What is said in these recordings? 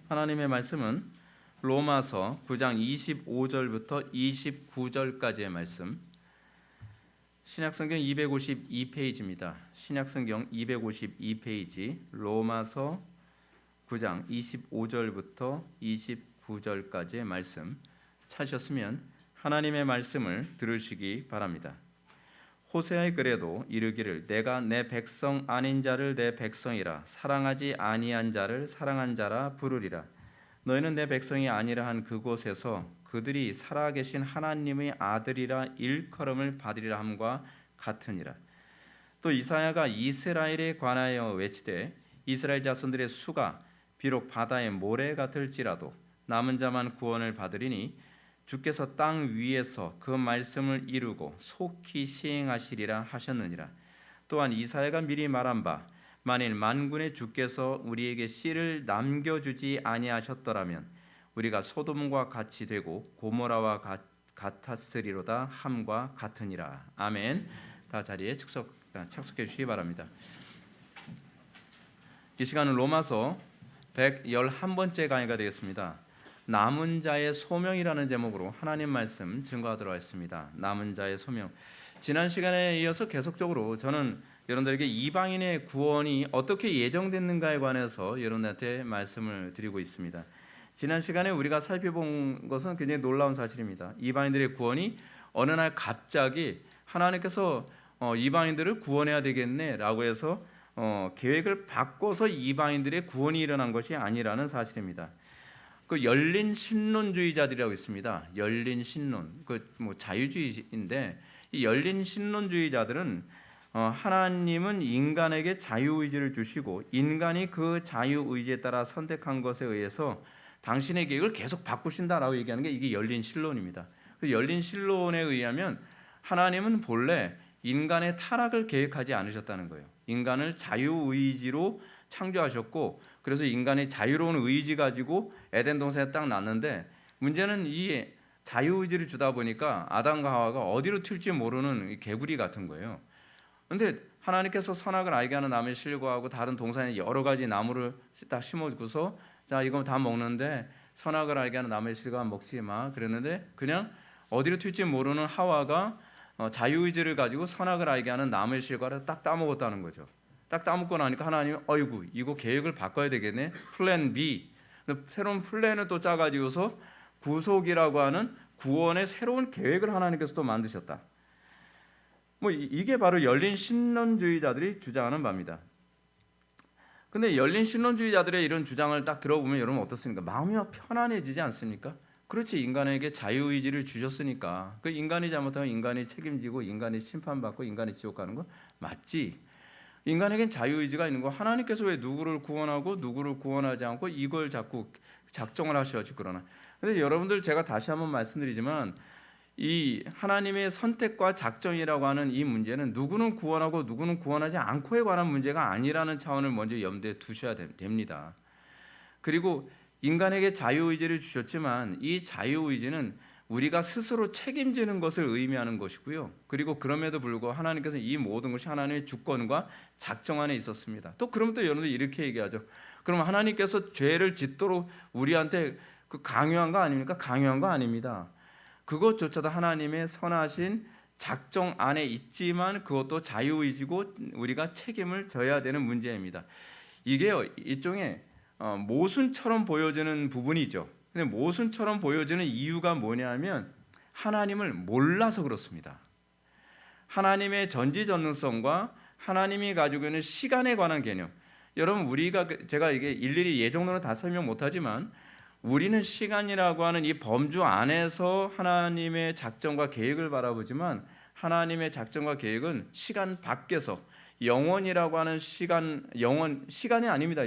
하나님의 말씀은 로마서 9장 25절부터 29절까지의 말씀, 신약성경 252페이지입니다. 신약성경 252페이지, 로마서 9장 25절부터 29절까지의 말씀 찾으셨으면 하나님의 말씀을 들으시기 바랍니다. 호세아의 글에도 이르기를 내가 내 백성 아닌 자를 내 백성이라 사랑하지 아니한 자를 사랑한 자라 부르리라. 너희는 내 백성이 아니라 한 그곳에서 그들이 살아계신 하나님의 아들이라 일컬음을 받으리라 함과 같으니라. 또 이사야가 이스라엘에 관하여 외치되 이스라엘 자손들의 수가 비록 바다의 모래 같을지라도 남은 자만 구원을 받으리니 주께서 땅 위에서 그 말씀을 이루고 속히 시행하시리라 하셨느니라. 또한 이사야가 미리 말한 바 만일 만군의 주께서 우리에게 씨를 남겨주지 아니하셨더라면 우리가 소돔과 같이 되고 고모라와 같았으리로다 함과 같으니라. 아멘. 다 자리에 착석해 주시기 바랍니다. 이 시간은 로마서 111번째 강의가 되겠습니다. 남은 자의 소명이라는 제목으로 하나님 말씀 증거하도록 하겠습니다. 남은 자의 소명. 지난 시간에 이어서 계속적으로 저는 여러분들에게 이방인의 구원이 어떻게 예정됐는가에 관해서 여러분들한테 말씀을 드리고 있습니다. 지난 시간에 우리가 살펴본 것은 굉장히 놀라운 사실입니다. 이방인들의 구원이 어느 날 갑자기 하나님께서 이방인들을 구원해야 되겠네라고 해서 계획을 바꿔서 이방인들의 구원이 일어난 것이 아니라는 사실입니다. 그 열린 신론주의자들이라고 있습니다. 열린 신론, 자유주의인데 이 열린 신론주의자들은 하나님은 인간에게 자유의지를 주시고 인간이 그 자유의지에 따라 선택한 것에 의해서 당신의 계획을 계속 바꾸신다라고 얘기하는 게 이게 열린 신론입니다. 그 열린 신론에 의하면 하나님은 본래 인간의 타락을 계획하지 않으셨다는 거예요. 인간을 자유의지로 창조하셨고 그래서 인간이 자유로운 의지 가지고 에덴 동산에 딱 났는데 문제는 이 자유의지를 주다 보니까 아담과 하와가 어디로 튈지 모르는 개구리 같은 거예요. 그런데 하나님께서 선악을 알게 하는 나무에 실과하고 다른 동산에 여러 가지 나무를 딱 심어주고서 자 이거 다 먹는데 선악을 알게 하는 나무에 실과 먹지 마 그랬는데 그냥 어디로 튈지 모르는 하와가 자유의지를 가지고 선악을 알게 하는 나무의 실과를 딱 따먹었다는 거죠. 딱 따먹고 나니까 하나님이 어이구 이거 계획을 바꿔야 되겠네. 플랜 B. 새로운 플랜을 또 짜가지고서 구속이라고 하는 구원의 새로운 계획을 하나님께서 또 만드셨다. 이게 바로 열린 신론주의자들이 주장하는 바입니다. 근데 열린 신론주의자들의 이런 주장을 딱 들어보면 여러분 어떻습니까? 마음이 편안해지지 않습니까? 그렇지, 인간에게 자유의지를 주셨으니까 그 인간이 잘못하면 인간이 책임지고 인간이 심판받고 인간이 지옥 가는 거 맞지? 인간에겐 자유의지가 있는 거. 하나님께서 왜 누구를 구원하고 누구를 구원하지 않고 이걸 자꾸 작정을 하셔야지 그러나. 근데 여러분들 제가 다시 한번 말씀드리지만 이 하나님의 선택과 작정이라고 하는 이 문제는 누구는 구원하고 누구는 구원하지 않고에 관한 문제가 아니라는 차원을 먼저 염두에 두셔야 됩니다. 그리고 인간에게 자유의지를 주셨지만 이 자유의지는 우리가 스스로 책임지는 것을 의미하는 것이고요. 그리고 그럼에도 불구하고 하나님께서 이 모든 것이 하나님의 주권과 작정 안에 있었습니다. 또 그럼 또 여러분들 이렇게 얘기하죠. 그럼 하나님께서 죄를 짓도록 우리한테 강요한 거 아닙니까? 강요한 거 아닙니다. 그것조차도 하나님의 선하신 작정 안에 있지만 그것도 자유의지고 우리가 책임을 져야 되는 문제입니다. 이게요, 일종의 모순처럼 보여지는 부분이죠. 근데 모순처럼 보여지는 이유가 뭐냐면 하나님을 몰라서 그렇습니다. 하나님의 전지전능성과 하나님이 가지고 있는 시간에 관한 개념. 여러분 제가 이게 일일이 예정론은 다 설명 못하지만 우리는 시간이라고 하는 이 범주 안에서 하나님의 작정과 계획을 바라보지만 하나님의 작정과 계획은 시간 밖에서 영원이라고 하는 시간이 아닙니다.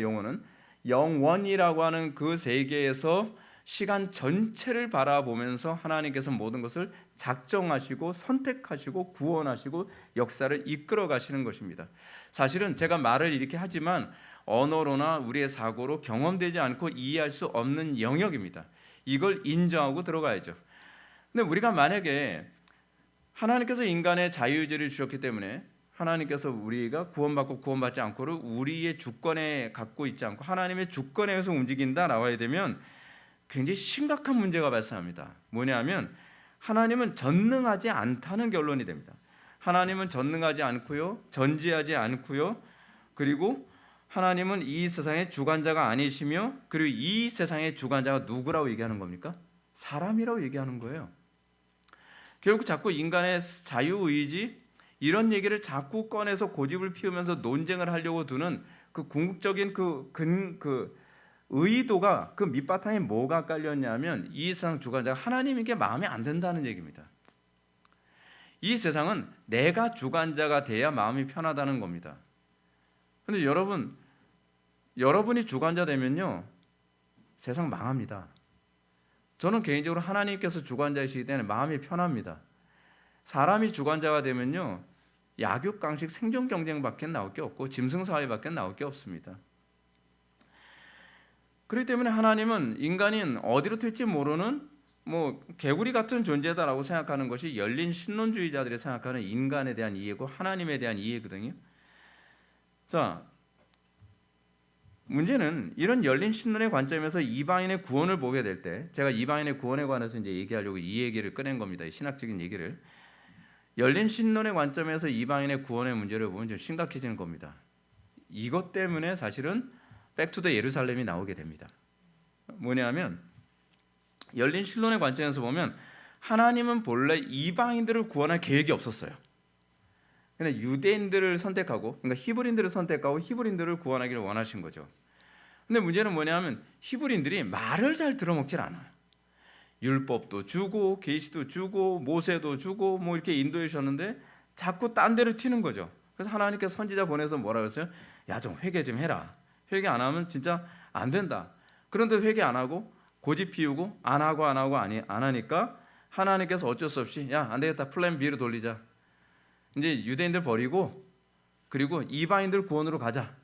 영원이라고 하는 그 세계에서 시간 전체를 바라보면서 하나님께서 모든 것을 작정하시고 선택하시고 구원하시고 역사를 이끌어 가시는 것입니다. 사실은 제가 말을 이렇게 하지만 언어로나 우리의 사고로 경험되지 않고 이해할 수 없는 영역입니다. 이걸 인정하고 들어가야죠. 근데 우리가 만약에 하나님께서 인간의 자유의지를 주셨기 때문에 하나님께서 우리가 구원받고 구원받지 않고를 우리의 주권에 갖고 있지 않고 하나님의 주권에 의해서 움직인다 나와야 되면 굉장히 심각한 문제가 발생합니다. 뭐냐면 하나님은 전능하지 않다는 결론이 됩니다. 하나님은 전능하지 않고요, 전지하지 않고요, 그리고 하나님은 이 세상의 주관자가 아니시며, 그리고 이 세상의 주관자가 누구라고 얘기하는 겁니까? 사람이라고 얘기하는 거예요. 결국 자꾸 인간의 자유의지 이런 얘기를 자꾸 꺼내서 고집을 피우면서 논쟁을 하려고 두는 그 궁극적인 그 의도가, 그 밑바탕에 뭐가 깔렸냐면 이 세상 주관자가 하나님에게 마음에 안 든다는 얘기입니다. 이 세상은 내가 주관자가 돼야 마음이 편하다는 겁니다. 그런데 여러분이 주관자 되면요, 세상 망합니다. 저는 개인적으로 하나님께서 주관자이시기 때문에 마음이 편합니다. 사람이 주관자가 되면요, 약육강식 생존 경쟁밖에 나올 게 없고 짐승사회밖에 나올 게 없습니다. 그렇기 때문에 하나님은 인간인 어디로 튈지 모르는 개구리 같은 존재다라고 생각하는 것이 열린 신론주의자들이 생각하는 인간에 대한 이해고 하나님에 대한 이해거든요. 자, 문제는 이런 열린 신론의 관점에서 이방인의 구원을 보게 될 때, 제가 이방인의 구원에 관해서 이제 얘기하려고 이 얘기를 꺼낸 겁니다. 이 신학적인 얘기를. 열린 신론의 관점에서 이방인의 구원의 문제를 보면 좀 심각해지는 겁니다. 이것 때문에 사실은 백투더 예루살렘이 나오게 됩니다. 뭐냐면 열린 신론의 관점에서 보면 하나님은 본래 이방인들을 구원할 계획이 없었어요. 근데 유대인들을 선택하고, 그러니까 히브리인들을 선택하고 히브리인들을 구원하기를 원하신 거죠. 근데 문제는 뭐냐면 히브리인들이 말을 잘 들어먹질 않아요. 율법도 주고 계시도 주고 모세도 주고 이렇게 인도해 주셨는데 자꾸 딴 데를 튀는 거죠. 그래서 하나님께서 선지자 보내서 뭐라고 했어요? 야, 좀 회개 좀 해라. 회개 안 하면 진짜 안 된다. 그런데 회개 안 하고 고집 피우고 안 하니까 하나님께서 어쩔 수 없이 야, 안 되겠다. 플랜 B로 돌리자. 이제 유대인들 버리고 그리고 이방인들 구원으로 가자.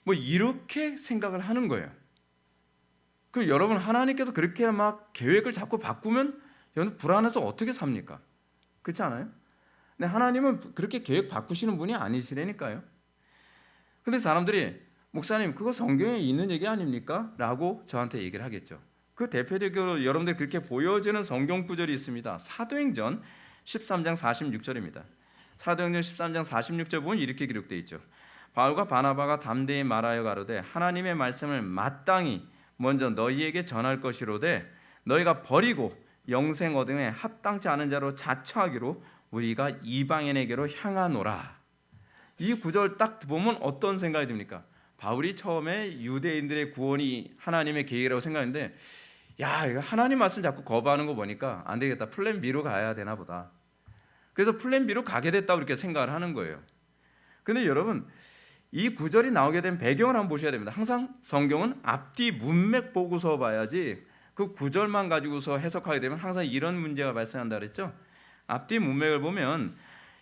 이렇게 생각을 하는 거예요. 그럼 여러분, 하나님께서 그렇게 막 계획을 자꾸 바꾸면 여러분 불안해서 어떻게 삽니까? 그렇지 않아요? 근데 하나님은 그렇게 계획 바꾸시는 분이 아니시라니까요. 근데 사람들이 목사님 그거 성경에 있는 얘기 아닙니까? 라고 저한테 얘기를 하겠죠. 그 대표적으로 여러분들 그렇게 보여지는 성경 구절이 있습니다. 사도행전 13장 46절입니다. 사도행전 13장 46절 보면 이렇게 기록되어 있죠. 바울과 바나바가 담대히 말하여 가로되 하나님의 말씀을 마땅히 먼저 너희에게 전할 것이로되 너희가 버리고 영생 얻음에 합당치 않은 자로 자처하기로 우리가 이방인에게로 향하노라. 이 구절 딱 보면 어떤 생각이 듭니까? 바울이 처음에 유대인들의 구원이 하나님의 계획이라고 생각했는데, 야, 이거 하나님 말씀 자꾸 거부하는 거 보니까 안 되겠다. 플랜 B로 가야 되나 보다. 그래서 플랜 B로 가게 됐다고 이렇게 생각을 하는 거예요. 근데 여러분, 이 구절이 나오게 된 배경을 한번 보셔야 됩니다. 항상 성경은 앞뒤 문맥 보고서 봐야지 그 구절만 가지고서 해석하게 되면 항상 이런 문제가 발생한다 그랬죠. 앞뒤 문맥을 보면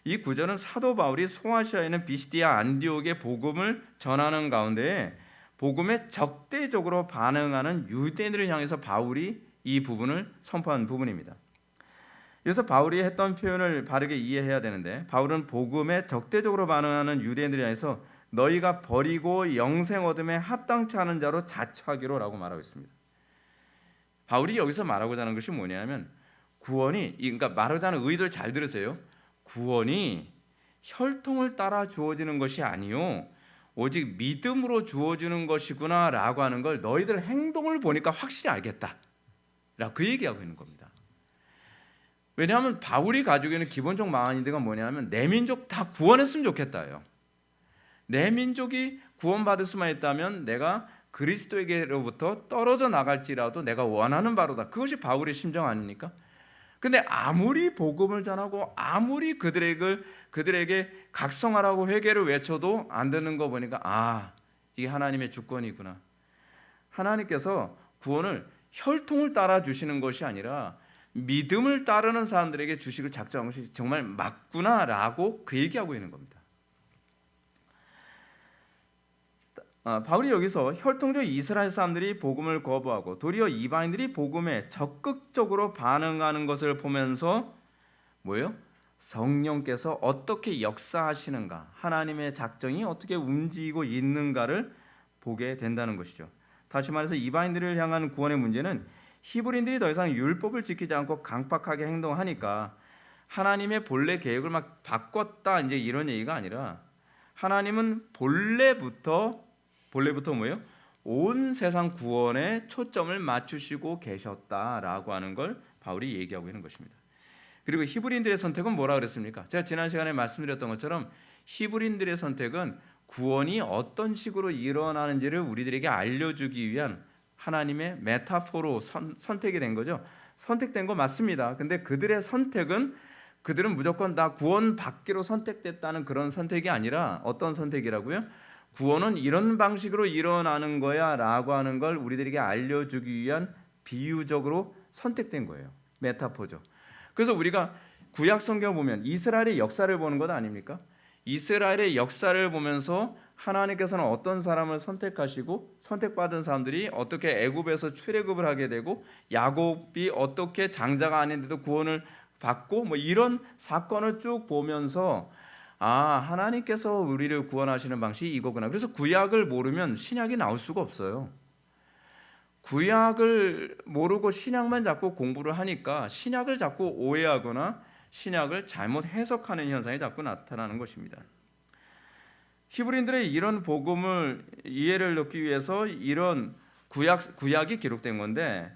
이 구절은 사도 바울이 소아시아에 있는 비시디아 안디옥의 복음을 전하는 가운데 복음에 적대적으로 반응하는 유대인들을 향해서 바울이 이 부분을 선포한 부분입니다. 그래서 바울이 했던 표현을 바르게 이해해야 되는데, 바울은 복음에 적대적으로 반응하는 유대인들을 향해서 너희가 버리고 영생 얻음에 합당치 않은 자로 자처하기로 라고 말하고 있습니다. 바울이 여기서 말하고자 하는 것이 뭐냐면 구원이, 그러니까 말하고자 하는 의도를 잘 들으세요. 구원이 혈통을 따라 주어지는 것이 아니요 오직 믿음으로 주어지는 것이구나 라고 하는 걸 너희들 행동을 보니까 확실히 알겠다 라고 그 얘기하고 있는 겁니다. 왜냐하면 바울이 가지고 있는 기본적 마인드가 뭐냐면 내 민족 다 구원했으면 좋겠다요. 내 민족이 구원받을 수만 있다면 내가 그리스도에게로부터 떨어져 나갈지라도 내가 원하는 바로다. 그것이 바울의 심정 아닙니까? 근데 아무리 복음을 전하고 아무리 그들에게 각성하라고 회개를 외쳐도 안 되는 거 보니까 이게 하나님의 주권이구나. 하나님께서 구원을 혈통을 따라 주시는 것이 아니라 믿음을 따르는 사람들에게 주식을 작정한 것이 정말 맞구나라고 그 얘기하고 있는 겁니다. 바울이 여기서 혈통적 이스라엘 사람들이 복음을 거부하고 도리어 이방인들이 복음에 적극적으로 반응하는 것을 보면서 뭐예요? 성령께서 어떻게 역사하시는가, 하나님의 작정이 어떻게 움직이고 있는가를 보게 된다는 것이죠. 다시 말해서 이방인들을 향한 구원의 문제는 히브리인들이 더 이상 율법을 지키지 않고 강팍하게 행동하니까 하나님의 본래 계획을 막 바꿨다 이제 이런 얘기가 아니라, 하나님은 본래부터 뭐예요? 온 세상 구원에 초점을 맞추시고 계셨다라고 하는 걸 바울이 얘기하고 있는 것입니다. 그리고 히브리인들의 선택은 뭐라 그랬습니까? 제가 지난 시간에 말씀드렸던 것처럼 히브리인들의 선택은 구원이 어떤 식으로 일어나는지를 우리들에게 알려주기 위한 하나님의 메타포로 선택이 된 거죠. 선택된 거 맞습니다. 근데 그들의 선택은, 그들은 무조건 다 구원받기로 선택됐다는 그런 선택이 아니라 어떤 선택이라고요? 구원은 이런 방식으로 일어나는 거야 라고 하는 걸 우리들에게 알려주기 위한 비유적으로 선택된 거예요. 메타포죠. 그래서 우리가 구약 성경을 보면 이스라엘의 역사를 보는 것 아닙니까? 이스라엘의 역사를 보면서 하나님께서는 어떤 사람을 선택하시고 선택받은 사람들이 어떻게 애굽에서 출애굽을 하게 되고 야곱이 어떻게 장자가 아닌데도 구원을 받고 뭐 이런 사건을 쭉 보면서 하나님께서 우리를 구원하시는 방식이 이거구나. 그래서 구약을 모르면 신약이 나올 수가 없어요. 구약을 모르고 신약만 자꾸 공부를 하니까 신약을 자꾸 오해하거나 신약을 잘못 해석하는 현상이 자꾸 나타나는 것입니다. 히브리인들의 이런 복음을 이해를 넣기 위해서 이런 구약이 기록된 건데,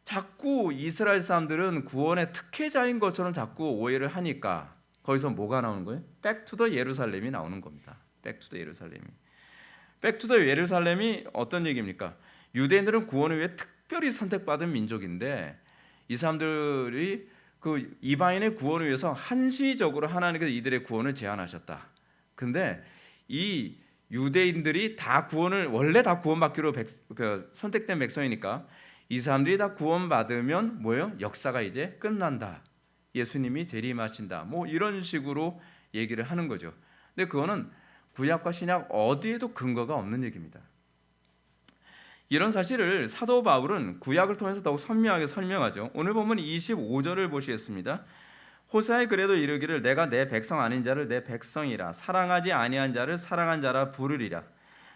자꾸 이스라엘 사람들은 구원의 특혜자인 것처럼 자꾸 오해를 하니까 거기서 뭐가 나오는 거예요? 백투더 예루살렘이 나오는 겁니다. 백투더 예루살렘이. 백투더 예루살렘이 어떤 얘기입니까? 유대인들은 구원을 위해 특별히 선택받은 민족인데 이 사람들이 그 이방인의 구원을 위해서 한시적으로 하나님께서 이들의 구원을 제안하셨다. 근데 이 유대인들이 다 구원을 원래 다 구원받기로 선택된 백성이니까 이 사람들이 다 구원받으면 뭐예요? 역사가 이제 끝난다. 예수님이 재림하신다. 뭐 이런 식으로 얘기를 하는 거죠. 근데 그거는 구약과 신약 어디에도 근거가 없는 얘기입니다. 이런 사실을 사도 바울은 구약을 통해서 더욱 선명하게 설명하죠. 오늘 보면 25절을 보시겠습니다. 호세아의 글에도 이르기를 내가 내 백성 아닌 자를 내 백성이라 사랑하지 아니한 자를 사랑한 자라 부르리라.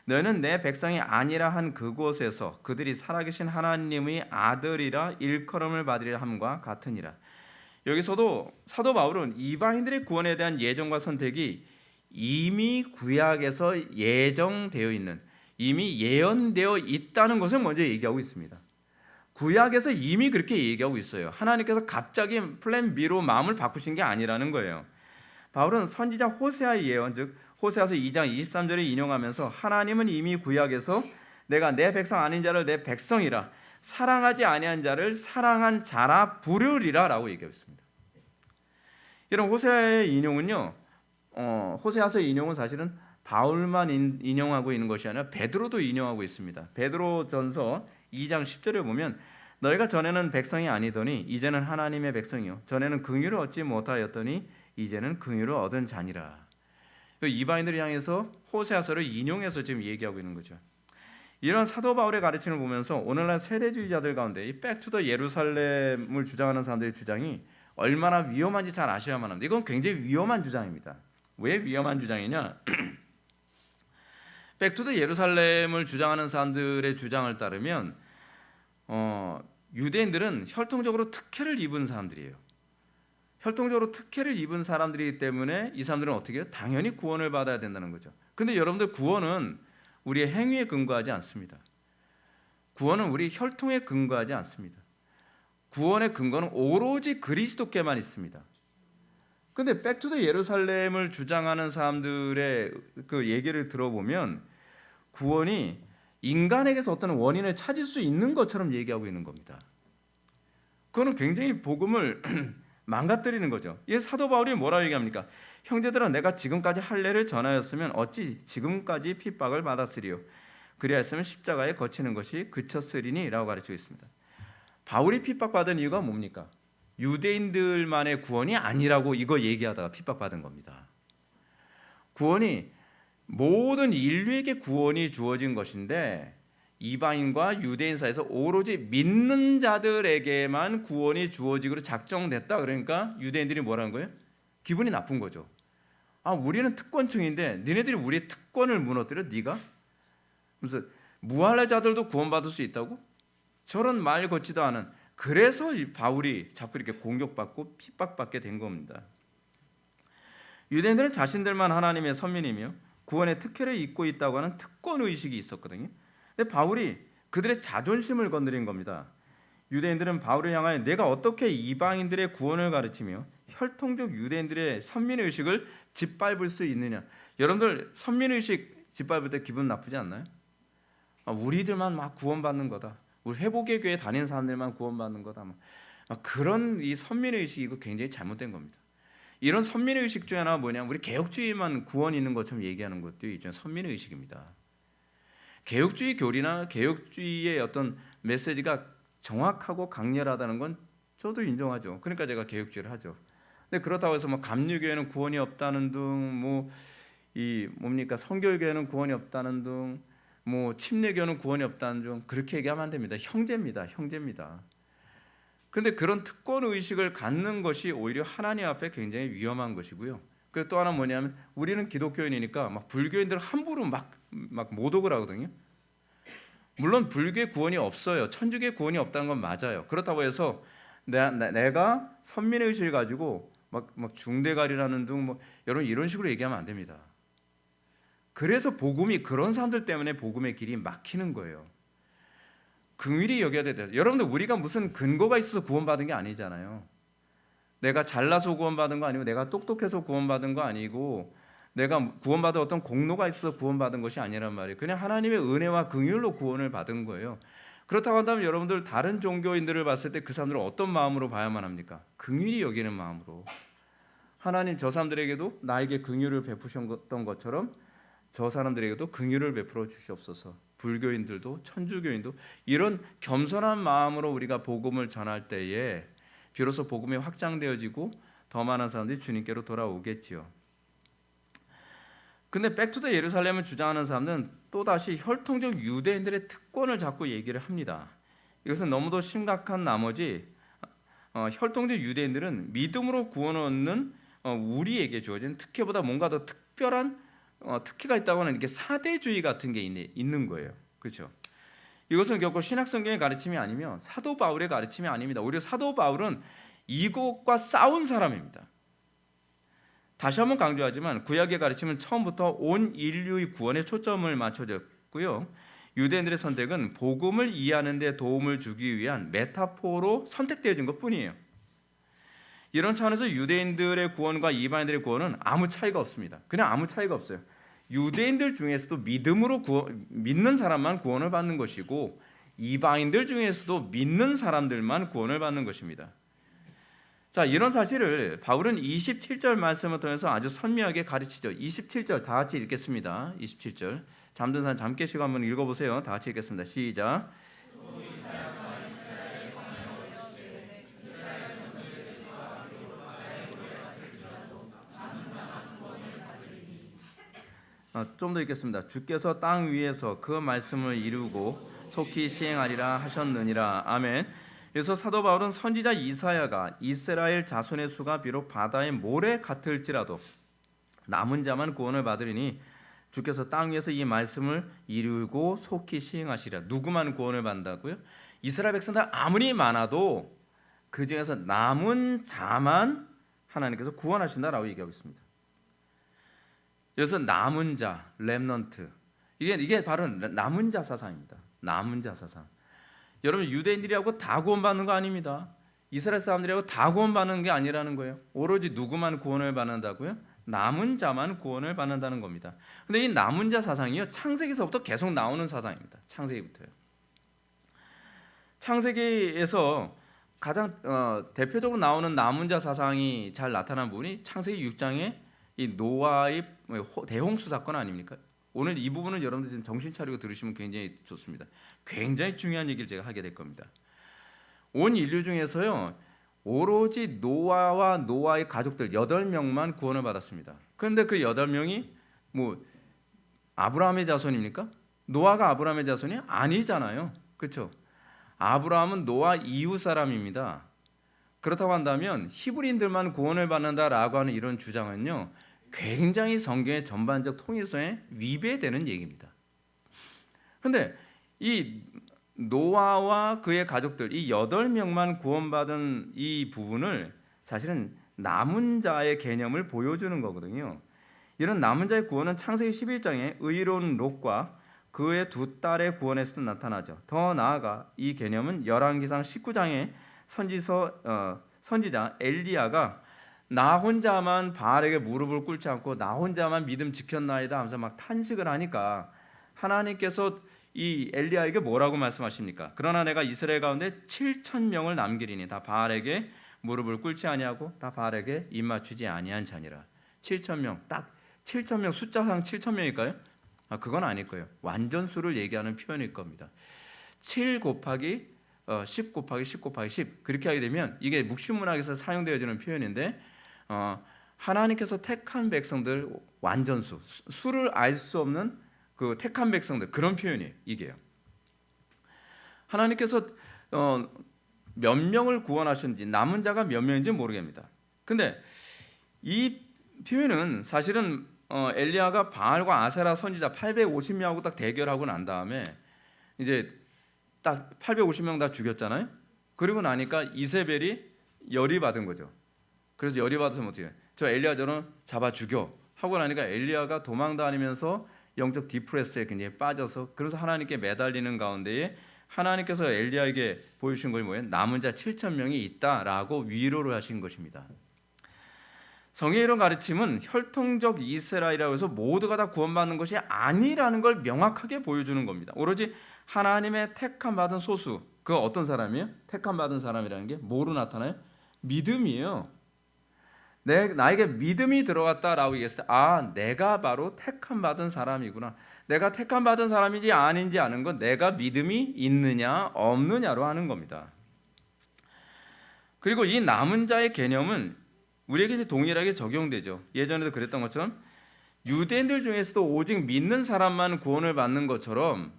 너는 내 백성이 아니라 한 그곳에서 그들이 살아계신 하나님의 아들이라 일컬음을 받으리라 함과 같으니라. 여기서도 사도 바울은 이방인들의 구원에 대한 예정과 선택이 이미 구약에서 예정되어 있는, 이미 예언되어 있다는 것을 먼저 얘기하고 있습니다. 구약에서 이미 그렇게 얘기하고 있어요. 하나님께서 갑자기 플랜 B로 마음을 바꾸신 게 아니라는 거예요. 바울은 선지자 호세아의 예언, 즉 호세아서 2장 23절을 인용하면서 하나님은 이미 구약에서 내가 내 백성 아닌 자를 내 백성이라 사랑하지 아니한 자를 사랑한 자라 부르리라 라고 얘기했습니다. 이런 호세아의 인용은요, 호세아서 인용은 사실은 바울만 인용하고 있는 것이 아니라 베드로도 인용하고 있습니다. 베드로전서 2장 10절에 보면 너희가 전에는 백성이 아니더니 이제는 하나님의 백성이요 전에는 긍휼을 얻지 못하였더니 이제는 긍휼을 얻은 자니라. 이방인들을 향해서 호세아서를 인용해서 지금 얘기하고 있는 거죠. 이런 사도 바울의 가르침을 보면서 오늘날 세대주의자들 가운데 이 백투더 예루살렘을 주장하는 사람들의 주장이 얼마나 위험한지 잘 아셔야만 합니다. 이건 굉장히 위험한 주장입니다. 왜 위험한 주장이냐? 백투더 예루살렘을 주장하는 사람들의 주장을 따르면 유대인들은 혈통적으로 특혜를 입은 사람들이에요. 혈통적으로 특혜를 입은 사람들이기 때문에 이 사람들은 어떻게 해요? 당연히 구원을 받아야 된다는 거죠. 근데 여러분들, 구원은 우리의 행위에 근거하지 않습니다. 구원은 우리 혈통에 근거하지 않습니다. 구원의 근거는 오로지 그리스도께만 있습니다. 근데 백투더 예루살렘을 주장하는 사람들의 그 얘기를 들어보면 구원이 인간에게서 어떤 원인을 찾을 수 있는 것처럼 얘기하고 있는 겁니다. 그거는 굉장히 복음을 망가뜨리는 거죠. 이 사도 바울이 뭐라고 얘기합니까? 형제들아, 내가 지금까지 할례를 전하였으면 어찌 지금까지 핍박을 받았으리요. 그리하였으면 십자가에 거치는 것이 그쳤으리니 라고 가르치고 있습니다. 바울이 핍박받은 이유가 뭡니까? 유대인들만의 구원이 아니라고 이거 얘기하다가 핍박받은 겁니다. 구원이 모든 인류에게 구원이 주어진 것인데 이방인과 유대인 사이에서 오로지 믿는 자들에게만 구원이 주어지기로 작정됐다. 그러니까 유대인들이 뭐라는 거예요? 기분이 나쁜 거죠. 우리는 특권층인데 니네들이 우리의 특권을 무너뜨려? 네가? 그래서 무할례자들도 구원받을 수 있다고? 저런 말 같지도 않은. 그래서 바울이 자꾸 이렇게 공격받고 핍박받게 된 겁니다. 유대인들은 자신들만 하나님의 선민이며 구원의 특혜를 잊고 있다고 하는 특권 의식이 있었거든요. 근데 바울이 그들의 자존심을 건드린 겁니다. 유대인들은 바울을 향하여 내가 어떻게 이방인들의 구원을 가르치며 혈통적 유대인들의 선민의식을 짓밟을 수 있느냐. 여러분들 선민의식 짓밟을 때 기분 나쁘지 않나요? 우리들만 막 구원받는 거다. 우리 회복의 교회 다니는 사람들만 구원받는 거다. 그런 이 선민의식이 이거 굉장히 잘못된 겁니다. 이런 선민의식 중에 하나가 뭐냐면 우리 개혁주의만 구원 있는 것처럼 얘기하는 것도 일종의 선민의식입니다. 개혁주의 교리나 개혁주의의 어떤 메시지가 정확하고 강렬하다는 건 저도 인정하죠. 그러니까 제가 개혁주의를 하죠. 근데 그렇다고 해서 감리교회는 구원이 없다는 등, 성결교회는 구원이 없다는 등, 침례교회는 구원이 없다는 등 그렇게 얘기하면 안 됩니다. 형제입니다. 근데 그런 특권 의식을 갖는 것이 오히려 하나님 앞에 굉장히 위험한 것이고요. 그리고 또 하나 뭐냐면 우리는 기독교인이니까 불교인들 함부로 막 모독을 하거든요. 물론 불교의 구원이 없어요. 천주교의 구원이 없다는 건 맞아요. 그렇다고 해서 내가 선민의 의식을 가지고 막 중대가리라는 등 여러분 이런 식으로 얘기하면 안 됩니다. 그래서 복음이 그런 사람들 때문에 복음의 길이 막히는 거예요. 긍휼히 여겨야 돼요. 여러분들 우리가 무슨 근거가 있어서 구원받은 게 아니잖아요. 내가 잘나서 구원받은 거 아니고 내가 똑똑해서 구원받은 거 아니고 내가 구원받은 어떤 공로가 있어서 구원받은 것이 아니란 말이에요. 그냥 하나님의 은혜와 긍휼로 구원을 받은 거예요. 그렇다고 한다면 여러분들 다른 종교인들을 봤을 때 그 사람들은 어떤 마음으로 봐야만 합니까? 긍휼히 여기는 마음으로. 하나님 저 사람들에게도 나에게 긍휼을 베푸셨던 것처럼 저 사람들에게도 긍휼을 베풀어 주시옵소서. 불교인들도 천주교인도 이런 겸손한 마음으로 우리가 복음을 전할 때에 비로소 복음이 확장되어지고 더 많은 사람들이 주님께로 돌아오겠지요. 근데 백투더 예루살렘을 주장하는 사람들은 또다시 혈통적 유대인들의 특권을 자꾸 얘기를 합니다. 이것은 너무도 심각한 나머지 혈통적 유대인들은 믿음으로 구원을 얻는 우리에게 주어진 특혜보다 뭔가 더 특별한 특혜가 있다고 하는 이렇게 사대주의 같은 게 있는 거예요. 그렇죠? 이것은 결코 신약성경의 가르침이 아니며 사도 바울의 가르침이 아닙니다. 오히려 사도 바울은 이것과 싸운 사람입니다. 다시 한번 강조하지만 구약의 가르침은 처음부터 온 인류의 구원에 초점을 맞춰졌고요. 유대인들의 선택은 복음을 이해하는 데 도움을 주기 위한 메타포로 선택되어진 것뿐이에요. 이런 차원에서 유대인들의 구원과 이방인들의 구원은 아무 차이가 없습니다. 그냥 아무 차이가 없어요. 유대인들 중에서도 믿음으로 믿는 사람만 구원을 받는 것이고 이방인들 중에서도 믿는 사람들만 구원을 받는 것입니다. 자, 이런 사실을 바울은 27절 말씀을 통해서 아주 선명하게 가르치죠. 27절 다 같이 읽겠습니다. 27절 잠든 사람 잠 깨시고 한번 읽어보세요. 다 같이 읽겠습니다. 시작. 좀 더 읽겠습니다. 주께서 땅 위에서 그 말씀을 이루고 속히 시행하리라 하셨느니라. 아멘. 그래서 사도 바울은 선지자 이사야가 이스라엘 자손의 수가 비록 바다의 모래 같을지라도 남은 자만 구원을 받으리니 주께서 땅 위에서 이 말씀을 이루고 속히 시행하시리라. 누구만 구원을 받는다고요? 이스라엘 백성들 아무리 많아도 그 중에서 남은 자만 하나님께서 구원하신다라고 얘기하고 있습니다. 그래서 남은 자, 렘넌트, 이게 바로 남은 자 사상입니다. 남은 자 사상. 여러분 유대인들이하고 다 구원받는 거 아닙니다. 이스라엘 사람들이하고 다 구원받는 게 아니라는 거예요. 오로지 누구만 구원을 받는다고요? 남은 자만 구원을 받는다는 겁니다. 근데 이 남은 자 사상이요, 창세기에서부터 계속 나오는 사상입니다. 창세기부터요. 창세기에서 가장 대표적으로 나오는 남은 자 사상이 잘 나타난 부분이 창세기 6장의 이 노아의 대홍수 사건 아닙니까? 오늘 이 부분은 여러분들 지금 정신 차리고 들으시면 굉장히 좋습니다. 굉장히 중요한 얘기를 제가 하게 될 겁니다. 온 인류 중에서요, 오로지 노아와 노아의 가족들 8명만 구원을 받았습니다. 그런데 그 8명이 아브라함의 자손입니까? 노아가 아브라함의 자손이 아니잖아요. 그렇죠? 아브라함은 노아 이후 사람입니다. 그렇다고 한다면 히브리인들만 구원을 받는다라고 하는 이런 주장은요, 굉장히 성경의 전반적 통일성에 위배되는 얘기입니다. 그런데 이 노아와 그의 가족들 이 8명만 구원받은 이 부분을 사실은 남은 자의 개념을 보여주는 거거든요. 이런 남은 자의 구원은 창세기 11장에 의로운 롯과 그의 두 딸의 구원에서도 나타나죠. 더 나아가 이 개념은 열왕기상 19장에 선지자 엘리야가 나 혼자만 바알에게 무릎을 꿇지 않고 나 혼자만 믿음 지켰나이다 하면서 막 탄식을 하니까 하나님께서 이 엘리야에게 뭐라고 말씀하십니까? 그러나 내가 이스라엘 가운데 7,000명을 남기리니 다 바알에게 무릎을 꿇지 아니하고 다 바알에게 입맞추지 아니한 자니라. 7,000명, 딱 7,000명, 숫자상 7,000명일까요? 그건 아닐 거예요. 완전수를 얘기하는 표현일 겁니다. 7 곱하기 10 곱하기 10 곱하기 10 그렇게 하게 되면 이게 묵시문학에서 사용되어지는 표현인데 하나님께서 택한 백성들 완전수, 수를 알 수 없는 그 택한 백성들 그런 표현이에요. 이게요. 하나님께서 몇 명을 구원하셨는지 남은 자가 몇 명인지 모르겠습니다. 근데 이 표현은 사실은 엘리야가 바알과 아세라 선지자 850명하고 딱 대결하고 난 다음에 이제 딱 850명 다 죽였잖아요. 그리고 나니까 이세벨이 열이 받은 거죠. 그래서 열이 받아서 어떻게 해요? 저 엘리야 저는 잡아 죽여 하고 나니까 엘리야가 도망다니면서 영적 디프레스에 굉장히 빠져서 그래서 하나님께 매달리는 가운데에 하나님께서 엘리야에게 보여주신 걸 뭐예요? 남은 자 7,000명이 있다라고 위로를 하신 것입니다. 성경의 이런 가르침은 혈통적 이스라엘이라고 해서 모두가 다 구원받는 것이 아니라는 걸 명확하게 보여주는 겁니다. 오로지 하나님의 택함 받은 소수, 그 어떤 사람이에요? 택함 받은 사람이라는 게 뭐로 나타나요? 믿음이에요. 나에게 믿음이 들어왔다라고 얘기했을 때 내가 바로 택함 받은 사람이구나. 내가 택함 받은 사람인지 아닌지 아는 건 내가 믿음이 있느냐 없느냐로 하는 겁니다. 그리고 이 남은 자의 개념은 우리에게 동일하게 적용되죠. 예전에도 그랬던 것처럼 유대인들 중에서도 오직 믿는 사람만 구원을 받는 것처럼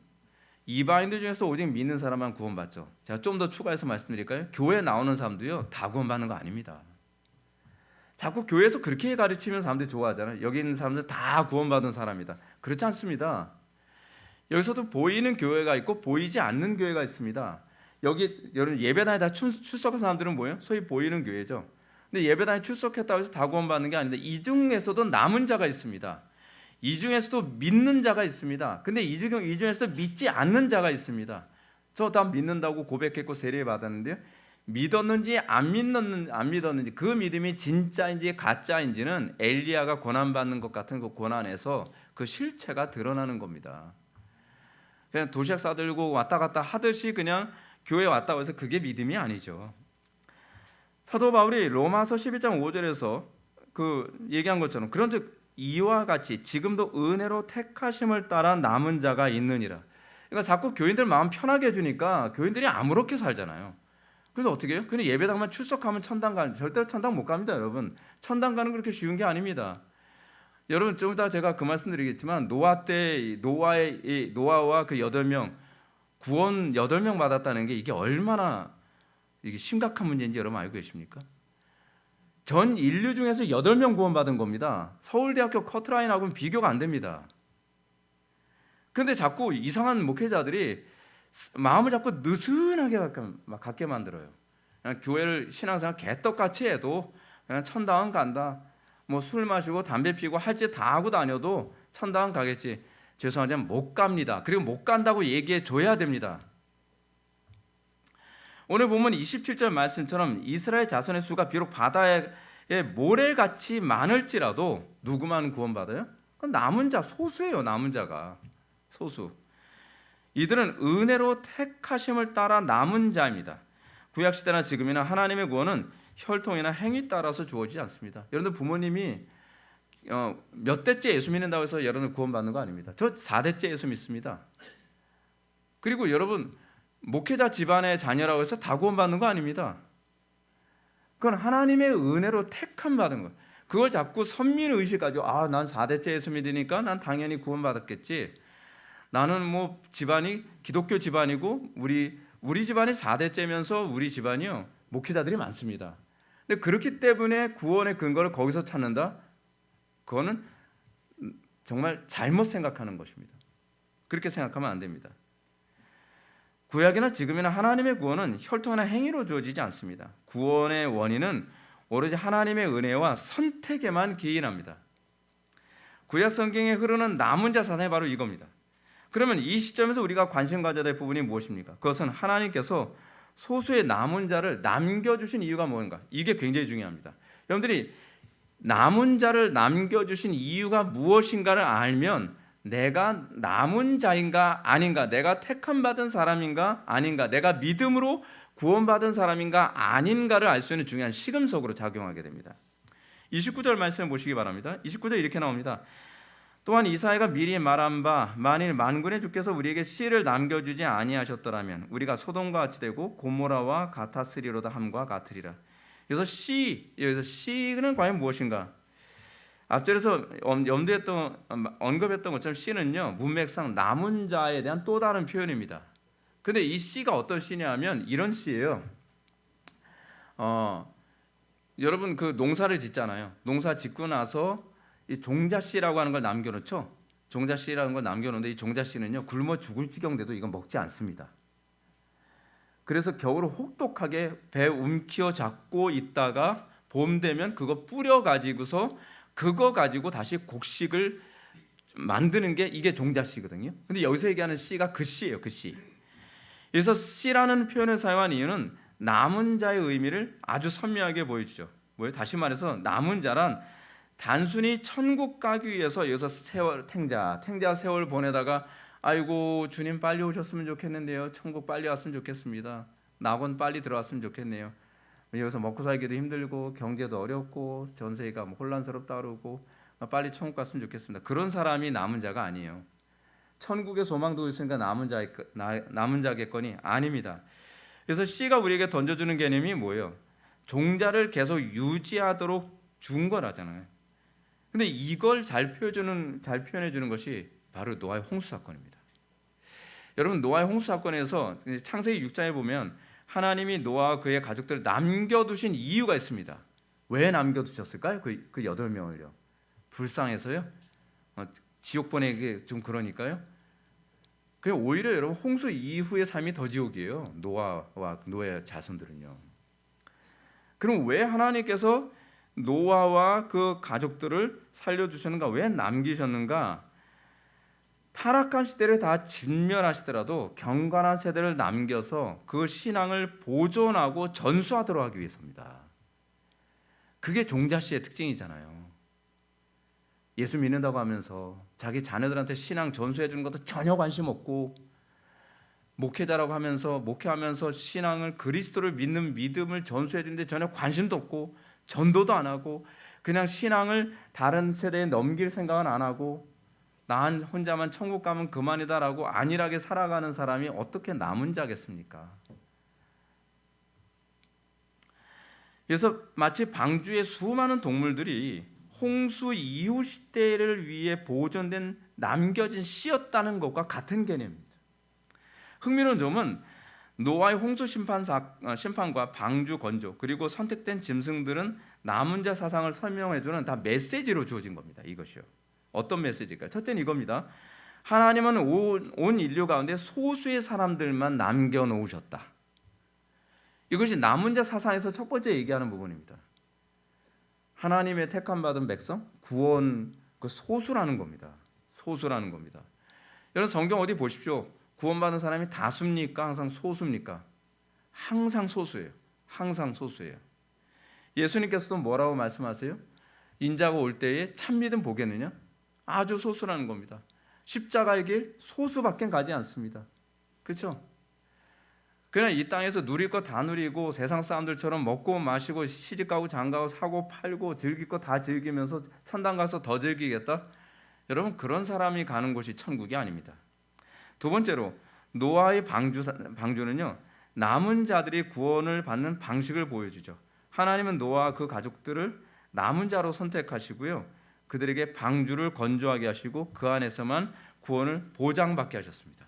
이방인들 중에서 오직 믿는 사람만 구원받죠. 제가 좀 더 추가해서 말씀드릴까요? 교회 나오는 사람도요 다 구원받는 거 아닙니다. 자꾸 교회에서 그렇게 가르치면 사람들이 좋아하잖아요. 여기 있는 사람들 다 구원받은 사람이다. 그렇지 않습니다. 여기서도 보이는 교회가 있고 보이지 않는 교회가 있습니다. 여기 여러분 예배당에 다 출석한 사람들은 뭐예요? 소위 보이는 교회죠. 근데 예배당에 출석했다고 해서 다 구원받는 게 아닌데 이 중에서도 남은 자가 있습니다. 이 중에서도 믿는 자가 있습니다. 근데 이 중에서도 믿지 않는 자가 있습니다. 저 다 믿는다고 고백했고 세례 받았는데요. 믿었는지 안 믿었는지 그 믿음이 진짜인지 가짜인지는 엘리야가 고난받는 것 같은 그 고난에서 그 실체가 드러나는 겁니다. 그냥 도시락 싸들고 왔다 갔다 하듯이 그냥 교회에 왔다고 해서 그게 믿음이 아니죠. 사도 바울이 로마서 11장 5절에서 그 얘기한 것처럼 그런즉 이와 같이 지금도 은혜로 택하심을 따라 남은 자가 있느니라. 그러니까 자꾸 교인들 마음 편하게 해주니까 교인들이 아무렇게 살잖아요. 그래서 어떻게 해요? 그냥 예배당만 출석하면 천당 가는, 절대로 천당 못 갑니다, 여러분. 천당 가는 그렇게 쉬운 게 아닙니다. 여러분 좀 이따 제가 그 말씀드리겠지만 노아와 그 8명 구원 8명 받았다는 게 이게 얼마나 이게 심각한 문제인지 여러분 알고 계십니까? 전 인류 중에서 8명 구원받은 겁니다. 서울대학교 커트라인하고는 비교가 안 됩니다. 그런데 자꾸 이상한 목회자들이 마음을 자꾸 느슨하게 갖게 만들어요. 그냥 교회를 신앙생활 개떡같이 해도 그냥 천당은 간다. 뭐 술 마시고 담배 피고 할 짓 다 하고 다녀도 천당은 가겠지. 죄송하지만 못 갑니다. 그리고 못 간다고 얘기해 줘야 됩니다. 오늘 보면 27절 말씀처럼 이스라엘 자손의 수가 비록 바다에 모래같이 많을지라도 누구만 구원받아요? 남은 자, 소수예요. 남은 자가 소수. 이들은 은혜로 택하심을 따라 남은 자입니다. 구약시대나 지금이나 하나님의 구원은 혈통이나 행위 따라서 주어지지 않습니다. 여러분들 부모님이 몇 대째 예수 믿는다고 해서 여러분들 구원받는 거 아닙니다. 저 4대째 예수 믿습니다. 그리고 여러분 목회자 집안의 자녀라고 해서 다 구원받는 거 아닙니다. 그건 하나님의 은혜로 택함 받은 거. 그걸 자꾸 선민의식 가지고 난 4대째 예수 믿으니까 난 당연히 구원받았겠지. 나는 뭐 집안이 기독교 집안이고 우리 집안이 4대째면서 우리 집안이요 목회자들이 많습니다. 근데 그렇기 때문에 구원의 근거를 거기서 찾는다? 그거는 정말 잘못 생각하는 것입니다. 그렇게 생각하면 안 됩니다. 구약이나 지금이나 하나님의 구원은 혈통이나 행위로 주어지지 않습니다. 구원의 원인은 오로지 하나님의 은혜와 선택에만 기인합니다. 구약 성경에 흐르는 남은 자 사상이 바로 이겁니다. 그러면 이 시점에서 우리가 관심 가져야 될 부분이 무엇입니까? 그것은 하나님께서 소수의 남은 자를 남겨주신 이유가 뭔가? 이게 굉장히 중요합니다. 여러분들이 남은 자를 남겨주신 이유가 무엇인가를 알면 내가 남은 자인가 아닌가, 내가 택함 받은 사람인가 아닌가, 내가 믿음으로 구원받은 사람인가 아닌가를 알 수 있는 중요한 시금석으로 작용하게 됩니다. 29절 말씀을 보시기 바랍니다. 29절 이렇게 나옵니다. 또한 이사야가 미리 말한 바 만일 만군의 주께서 우리에게 씨를 남겨주지 아니하셨더라면 우리가 소돔과 같이 되고 고모라와 같았으리로다 함과 같으리라. 여기서 씨는 과연 무엇인가? 앞절에서 언급했던 것처럼 씨는요, 문맥상 남은 자에 대한 또 다른 표현입니다. 근데 이 씨가 어떤 씨냐면 이런 씨예요. 여러분 그 농사를 짓잖아요. 농사 짓고 나서 이 종자씨라고 하는 걸 남겨놓죠. 종자씨라는 걸 남겨놓는데 이 종자씨는요, 굶어 죽을 지경돼도 이건 먹지 않습니다. 그래서 겨울을 혹독하게 배 움키어 잡고 있다가 봄 되면 그거 뿌려 가지고서 그거 가지고 다시 곡식을 만드는 게 이게 종자씨거든요. 근데 여기서 얘기하는 씨가 그 씨예요, 그 씨. 그래서 씨라는 표현을 사용한 이유는 남은 자의 의미를 아주 선명하게 보여주죠. 뭐예요? 다시 말해서 남은 자란 단순히 천국 가기 위해서 여기서 탱자 세월 보내다가 아이고 주님 빨리 오셨으면 좋겠는데요. 천국 빨리 왔으면 좋겠습니다. 낙원 빨리 들어왔으면 좋겠네요. 여기서 먹고 살기도 힘들고 경제도 어렵고 전세가 혼란스럽다 그러고 빨리 천국 갔으면 좋겠습니다. 그런 사람이 남은 자가 아니에요. 천국의 소망도 있으니까 남은 자겠거니 아닙니다. 그래서 C가 우리에게 던져주는 개념이 뭐예요? 종자를 계속 유지하도록 준 거라잖아요. 근데 이걸 잘 표현해 주는 것이 바로 노아의 홍수 사건입니다. 여러분 노아의 홍수 사건에서 창세기 6장에 보면 하나님이 노아와 그의 가족들을 남겨두신 이유가 있습니다. 왜 남겨두셨을까요? 그 8명을요. 불쌍해서요? 지옥 보내기 좀 그러니까요. 그냥 오히려 여러분 홍수 이후의 삶이 더 지옥이에요. 노아와 노아의 자손들은요. 그럼 왜 하나님께서 노아와 그 가족들을 살려주셨는가? 왜 남기셨는가? 타락한 시대를 다 진멸하시더라도 경건한 세대를 남겨서 그 신앙을 보존하고 전수하도록 하기 위해서입니다. 그게 종자씨의 특징이잖아요. 예수 믿는다고 하면서 자기 자녀들한테 신앙 전수해 주는 것도 전혀 관심 없고, 목회자라고 하면서 목회하면서 신앙을 그리스도를 믿는 믿음을 전수해 주는데 전혀 관심도 없고 전도도 안 하고 그냥 신앙을 다른 세대에 넘길 생각은 안 하고 나 혼자만 천국 가면 그만이다라고 안일하게 살아가는 사람이 어떻게 남은 자겠습니까? 그래서 마치 방주의 수많은 동물들이 홍수 이후 시대를 위해 보존된 남겨진 씨였다는 것과 같은 개념입니다. 흥미로운 점은 노아의 홍수 심판과 방주 건조 그리고 선택된 짐승들은 남은 자 사상을 설명해주는 다 메시지로 주어진 겁니다. 이것이요. 어떤 메시지일까요? 첫째는 이겁니다. 하나님은 온 인류 가운데 소수의 사람들만 남겨놓으셨다. 이것이 남은 자 사상에서 첫 번째 얘기하는 부분입니다. 하나님의 택함 받은 백성, 구원 그 소수라는 겁니다. 소수라는 겁니다. 여러분 성경 어디 보십시오. 구원받은 사람이 다수입니까? 항상 소수입니까? 항상 소수예요. 항상 소수예요. 예수님께서도 뭐라고 말씀하세요? 인자가 올 때에 참 믿음 보겠느냐? 아주 소수라는 겁니다. 십자가의 길 소수밖에 가지 않습니다. 그렇죠? 그냥 이 땅에서 누릴 거 다 누리고 세상 사람들처럼 먹고 마시고 시집가고 장가고 사고 팔고 즐길 거 다 즐기면서 천당 가서 더 즐기겠다? 여러분 그런 사람이 가는 곳이 천국이 아닙니다. 두 번째로 노아의 방주는요 남은 자들이 구원을 받는 방식을 보여주죠. 하나님은 노아와 그 가족들을 남은 자로 선택하시고요 그들에게 방주를 건조하게 하시고 그 안에서만 구원을 보장받게 하셨습니다.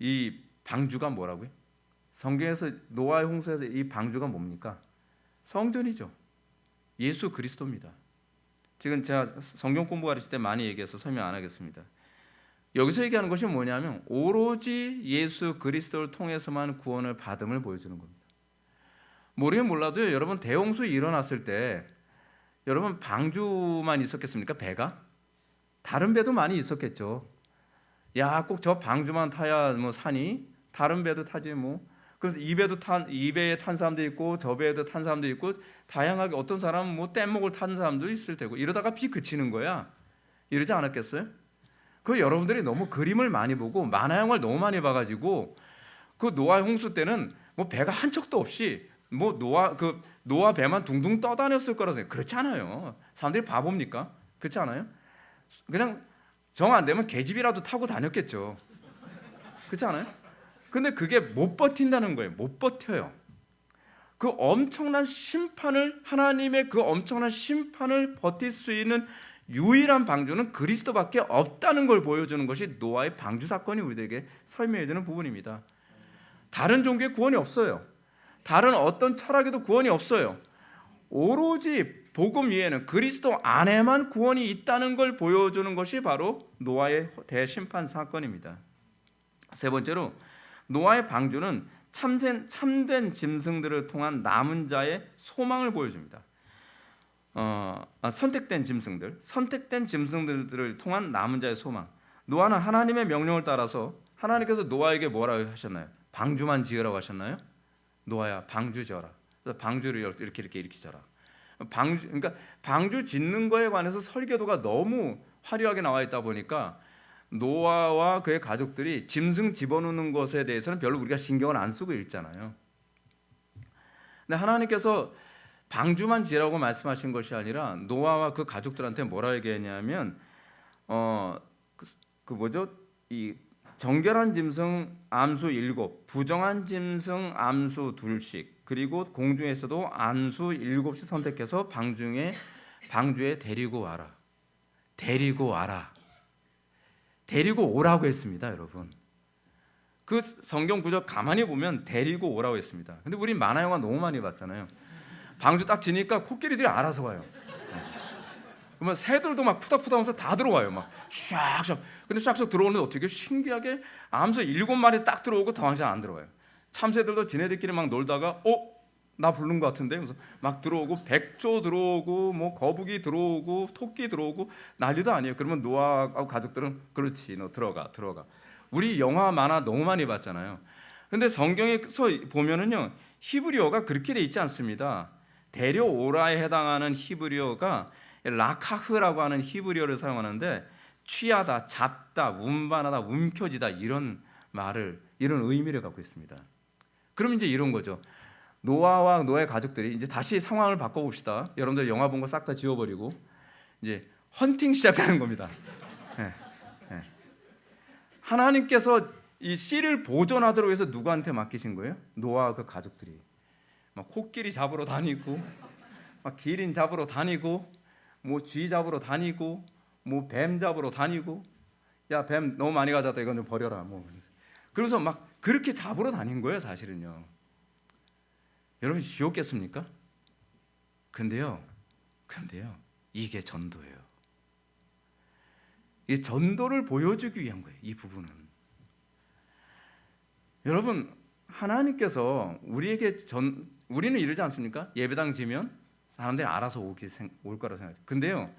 이 방주가 뭐라고요? 성경에서 노아의 홍수에서 이 방주가 뭡니까? 성전이죠. 예수 그리스도입니다. 지금 제가 성경 공부 가르칠 때 많이 얘기해서 설명 안 하겠습니다. 여기서 얘기하는 것이 뭐냐면 오로지 예수 그리스도를 통해서만 구원을 받음을 보여주는 겁니다. 모르긴 몰라도요, 여러분 대홍수 일어났을 때 여러분 방주만 있었겠습니까? 배가? 다른 배도 많이 있었겠죠. 야, 꼭 저 방주만 타야 뭐 사니? 다른 배도 타지 뭐. 그래서 이 배에 탄 사람도 있고 저 배에도 탄 사람도 있고 다양하게 어떤 사람은 뭐 뗏목을 탄 사람도 있을 테고 이러다가 비 그치는 거야. 이러지 않았겠어요? 그 여러분들이 너무 그림을 많이 보고 만화 영화를 너무 많이 봐가지고 그 노아 홍수 때는 뭐 배가 한 척도 없이 뭐 노아 배만 둥둥 떠다녔을 거라서 그렇지 않아요. 사람들이 바보입니까? 그렇지 않아요? 그냥 정 안 되면 계집이라도 타고 다녔겠죠. 그렇지 않아요? 근데 그게 못 버틴다는 거예요. 못 버텨요. 그 엄청난 심판을 하나님의 그 엄청난 심판을 버틸 수 있는 유일한 방주는 그리스도밖에 없다는 걸 보여주는 것이 노아의 방주 사건이 우리에게 설명해 주는 부분입니다. 다른 종교에 구원이 없어요. 다른 어떤 철학에도 구원이 없어요. 오로지 복음 위에는 그리스도 안에만 구원이 있다는 걸 보여주는 것이 바로 노아의 대심판 사건입니다. 세 번째로 노아의 방주는 참된 짐승들을 통한 남은 자의 소망을 보여줍니다. 선택된 짐승들을 통한 남은 자의 소망. 노아는 하나님의 명령을 따라서 하나님께서 노아에게 뭐라고 하셨나요? 방주만 지으라고 하셨나요? 노아야, 방주 지어라. 그래서 방주를 이렇게 져라. 그러니까 방주 짓는 거에 관해서 설교도가 너무 화려하게 나와 있다 보니까 노아와 그의 가족들이 짐승 집어넣는 것에 대해서는 별로 우리가 신경을 안 쓰고 읽잖아요. 근데 하나님께서 방주만 지으라고 말씀하신 것이 아니라 노아와 그 가족들한테 뭐라 얘기했냐면 이 정결한 짐승 암수 7, 부정한 짐승 암수 2씩, 그리고 공중에서도 암수 7씩 선택해서 방주에 데리고 와라. 데리고 오라고 했습니다, 여러분. 그 성경 구절 가만히 보면 데리고 오라고 했습니다. 근데 우리 만화 영화 너무 많이 봤잖아요. 방주 딱 지니까 코끼리들이 알아서 와요. 그러면 새들도 막 푸닥푸닥하면서 다 들어와요. 막 샥샥. 근데 샥샥 들어오는데 어떻게 신기하게 암수 7마리 딱 들어오고 더 이상 안 들어와요. 참새들도 지네들끼리 막 놀다가 나 부른 것 같은데 그래서 막 들어오고 백조 들어오고 뭐 거북이 들어오고 토끼 들어오고 난리도 아니에요. 그러면 노아하고 가족들은 그렇지, 너 들어가. 우리 영화 만화 너무 많이 봤잖아요. 근데 성경에서 보면은요, 히브리어가 그렇게 돼 있지 않습니다. 데려오라에 해당하는 히브리어가 라카흐라고 하는 히브리어를 사용하는데 취하다, 잡다, 운반하다, 움켜쥐다 이런 의미를 갖고 있습니다. 그럼 이제 이런 거죠. 노아와 노아의 가족들이 이제 다시 상황을 바꿔봅시다. 여러분들 영화 본 거 싹 다 지워버리고 이제 헌팅 시작하는 겁니다. 하나님께서 이 씨를 보존하도록 해서 누구한테 맡기신 거예요? 노아와 그 가족들이 막 코끼리 잡으러 다니고, 막 기린 잡으러 다니고, 뭐 쥐 잡으러 다니고, 뭐 뱀 잡으러 다니고, 야 뱀 너무 많이 가져왔다, 이건 좀 버려라. 뭐 그래서 막 그렇게 잡으러 다닌 거예요, 사실은요. 여러분 지옥겠습니까? 근데요, 이게 전도예요. 이 전도를 보여주기 위한 거예요, 이 부분은. 여러분, 하나님께서 우리는 이러지 않습니까? 예배당 지면 사람들이 알아서 올 거라고 생각해요. 근데요,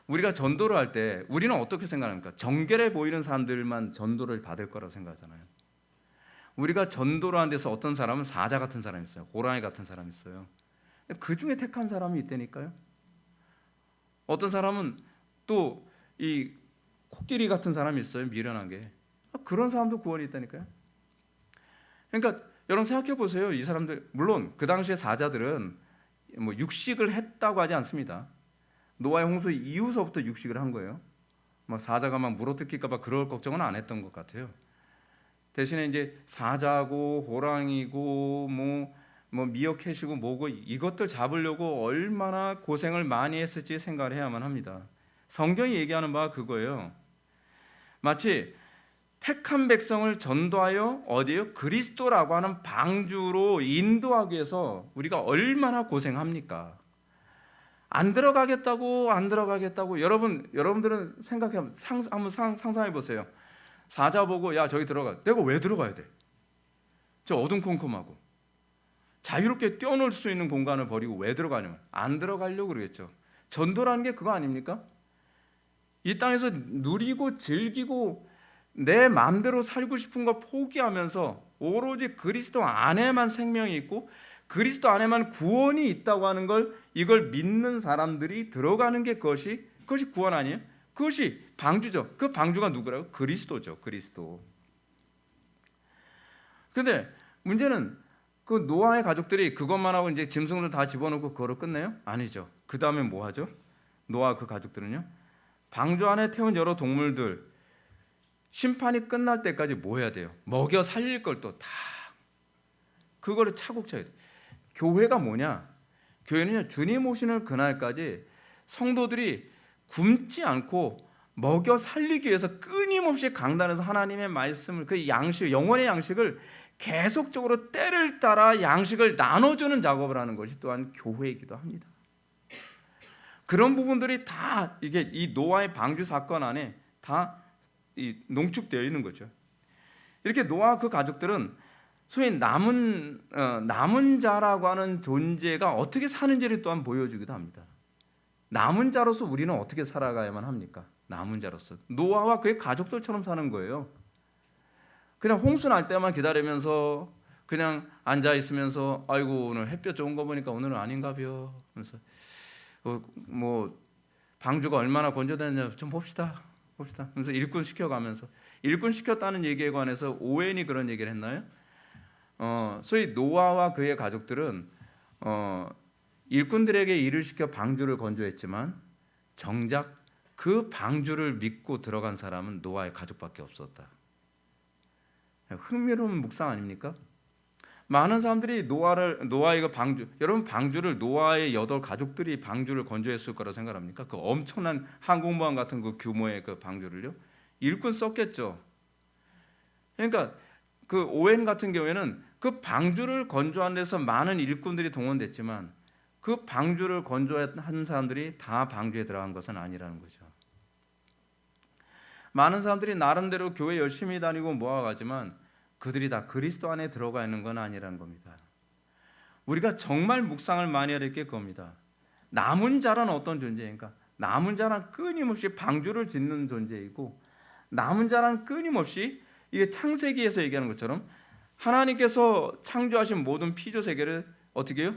우리가 전도를 할 때 우리는 어떻게 생각합니까? 정결해 보이는 사람들만 전도를 받을 거라고 생각하잖아요. 우리가 전도를 하는 데서 어떤 사람은 사자 같은 사람이 있어요. 호랑이 같은 사람이 있어요. 그 중에 택한 사람이 있다니까요. 어떤 사람은 또 이 코끼리 같은 사람이 있어요. 미련하게. 그런 사람도 구원이 있다니까요. 그러니까 여러분 생각해 보세요. 이 사람들, 물론 그 당시에 사자들은 뭐 육식을 했다고 하지 않습니다. 노아의 홍수 이후서부터 육식을 한 거예요. 막 사자가 막 물어뜯길까 봐 그럴 걱정은 안 했던 것 같아요. 대신에 이제 사자고 호랑이고 뭐 미어캣이고 뭐고 이것들 잡으려고 얼마나 고생을 많이 했을지 생각을 해야만 합니다. 성경이 얘기하는 바가 그거예요. 마치 택한 백성을 전도하여 어디요? 그리스도라고 하는 방주로 인도하기 위해서 우리가 얼마나 고생합니까? 안 들어가겠다고 여러분들은 한번 상상해 보세요. 사자 보고 야 저기 들어가. 내가 왜 들어가야 돼? 저 어둠컴컴하고 자유롭게 뛰어놀 수 있는 공간을 버리고 왜 들어가냐면 안 들어가려고 그러겠죠. 전도라는 게 그거 아닙니까? 이 땅에서 누리고 즐기고 내 마음대로 살고 싶은 걸 포기하면서 오로지 그리스도 안에만 생명이 있고 그리스도 안에만 구원이 있다고 하는 걸 이걸 믿는 사람들이 들어가는 게 그것이 구원 아니에요? 그것이 방주죠. 그 방주가 누구라고? 그리스도죠. 그리스도. 근데 문제는 그 노아의 가족들이 그것만 하고 이제 짐승들 다 집어넣고 그거로 끝내요? 아니죠. 그 다음에 뭐 하죠? 노아 그 가족들은요, 방주 안에 태운 여러 동물들 심판이 끝날 때까지 뭐 해야 돼요? 먹여 살릴 걸 또 다 그거를 차곡차곡. 교회가 뭐냐? 교회는요, 주님 오시는 그날까지 성도들이 굶지 않고 먹여 살리기 위해서 끊임없이 강단에서 하나님의 말씀을, 그 양식, 영혼의 양식을 계속적으로 때를 따라 양식을 나눠주는 작업을 하는 것이 또한 교회이기도 합니다. 그런 부분들이 다 이게 이 노아의 방주 사건 안에 다 농축되어 있는 거죠. 이렇게 노아 그 가족들은 소위 남은 자라고 하는 존재가 어떻게 사는지를 또한 보여주기도 합니다. 남은 자로서 우리는 어떻게 살아가야만 합니까? 남은 자로서 노아와 그의 가족들처럼 사는 거예요. 그냥 홍수 날 때만 기다리면서 그냥 앉아 있으면서 아이고 오늘 햇볕 좋은 거 보니까 오늘은 아닌가벼 하면서 뭐 방주가 얼마나 건조됐냐 좀 봅시다. 그래서 일꾼 시켜가면서 일꾼 시켰다는 얘기에 관해서 오웬이 그런 얘기를 했나요? 소위 노아와 그의 가족들은 일꾼들에게 일을 시켜 방주를 건조했지만 정작 그 방주를 믿고 들어간 사람은 노아의 가족밖에 없었다. 흥미로운 묵상 아닙니까? 많은 사람들이 노아의 그 방주, 여러분 방주를 노아의 8 가족들이 방주를 건조했을 거라고 생각합니까? 그 엄청난 항공모함 같은 그 규모의 그 방주를요, 일꾼 썼겠죠. 그러니까 그 오웬 같은 경우에는 그 방주를 건조한 데서 많은 일꾼들이 동원됐지만 그 방주를 건조한 사람들이 다 방주에 들어간 것은 아니라는 거죠. 많은 사람들이 나름대로 교회 열심히 다니고 모아가지만 그들이 다 그리스도 안에 들어가 있는 건 아니라는 겁니다. 우리가 정말 묵상을 많이 해야 될 게 그겁니다. 남은 자란 어떤 존재인가? 남은 자란 끊임없이 방주를 짓는 존재이고, 남은 자란 끊임없이 이게 창세기에서 얘기하는 것처럼 하나님께서 창조하신 모든 피조 세계를 어떻게 해요?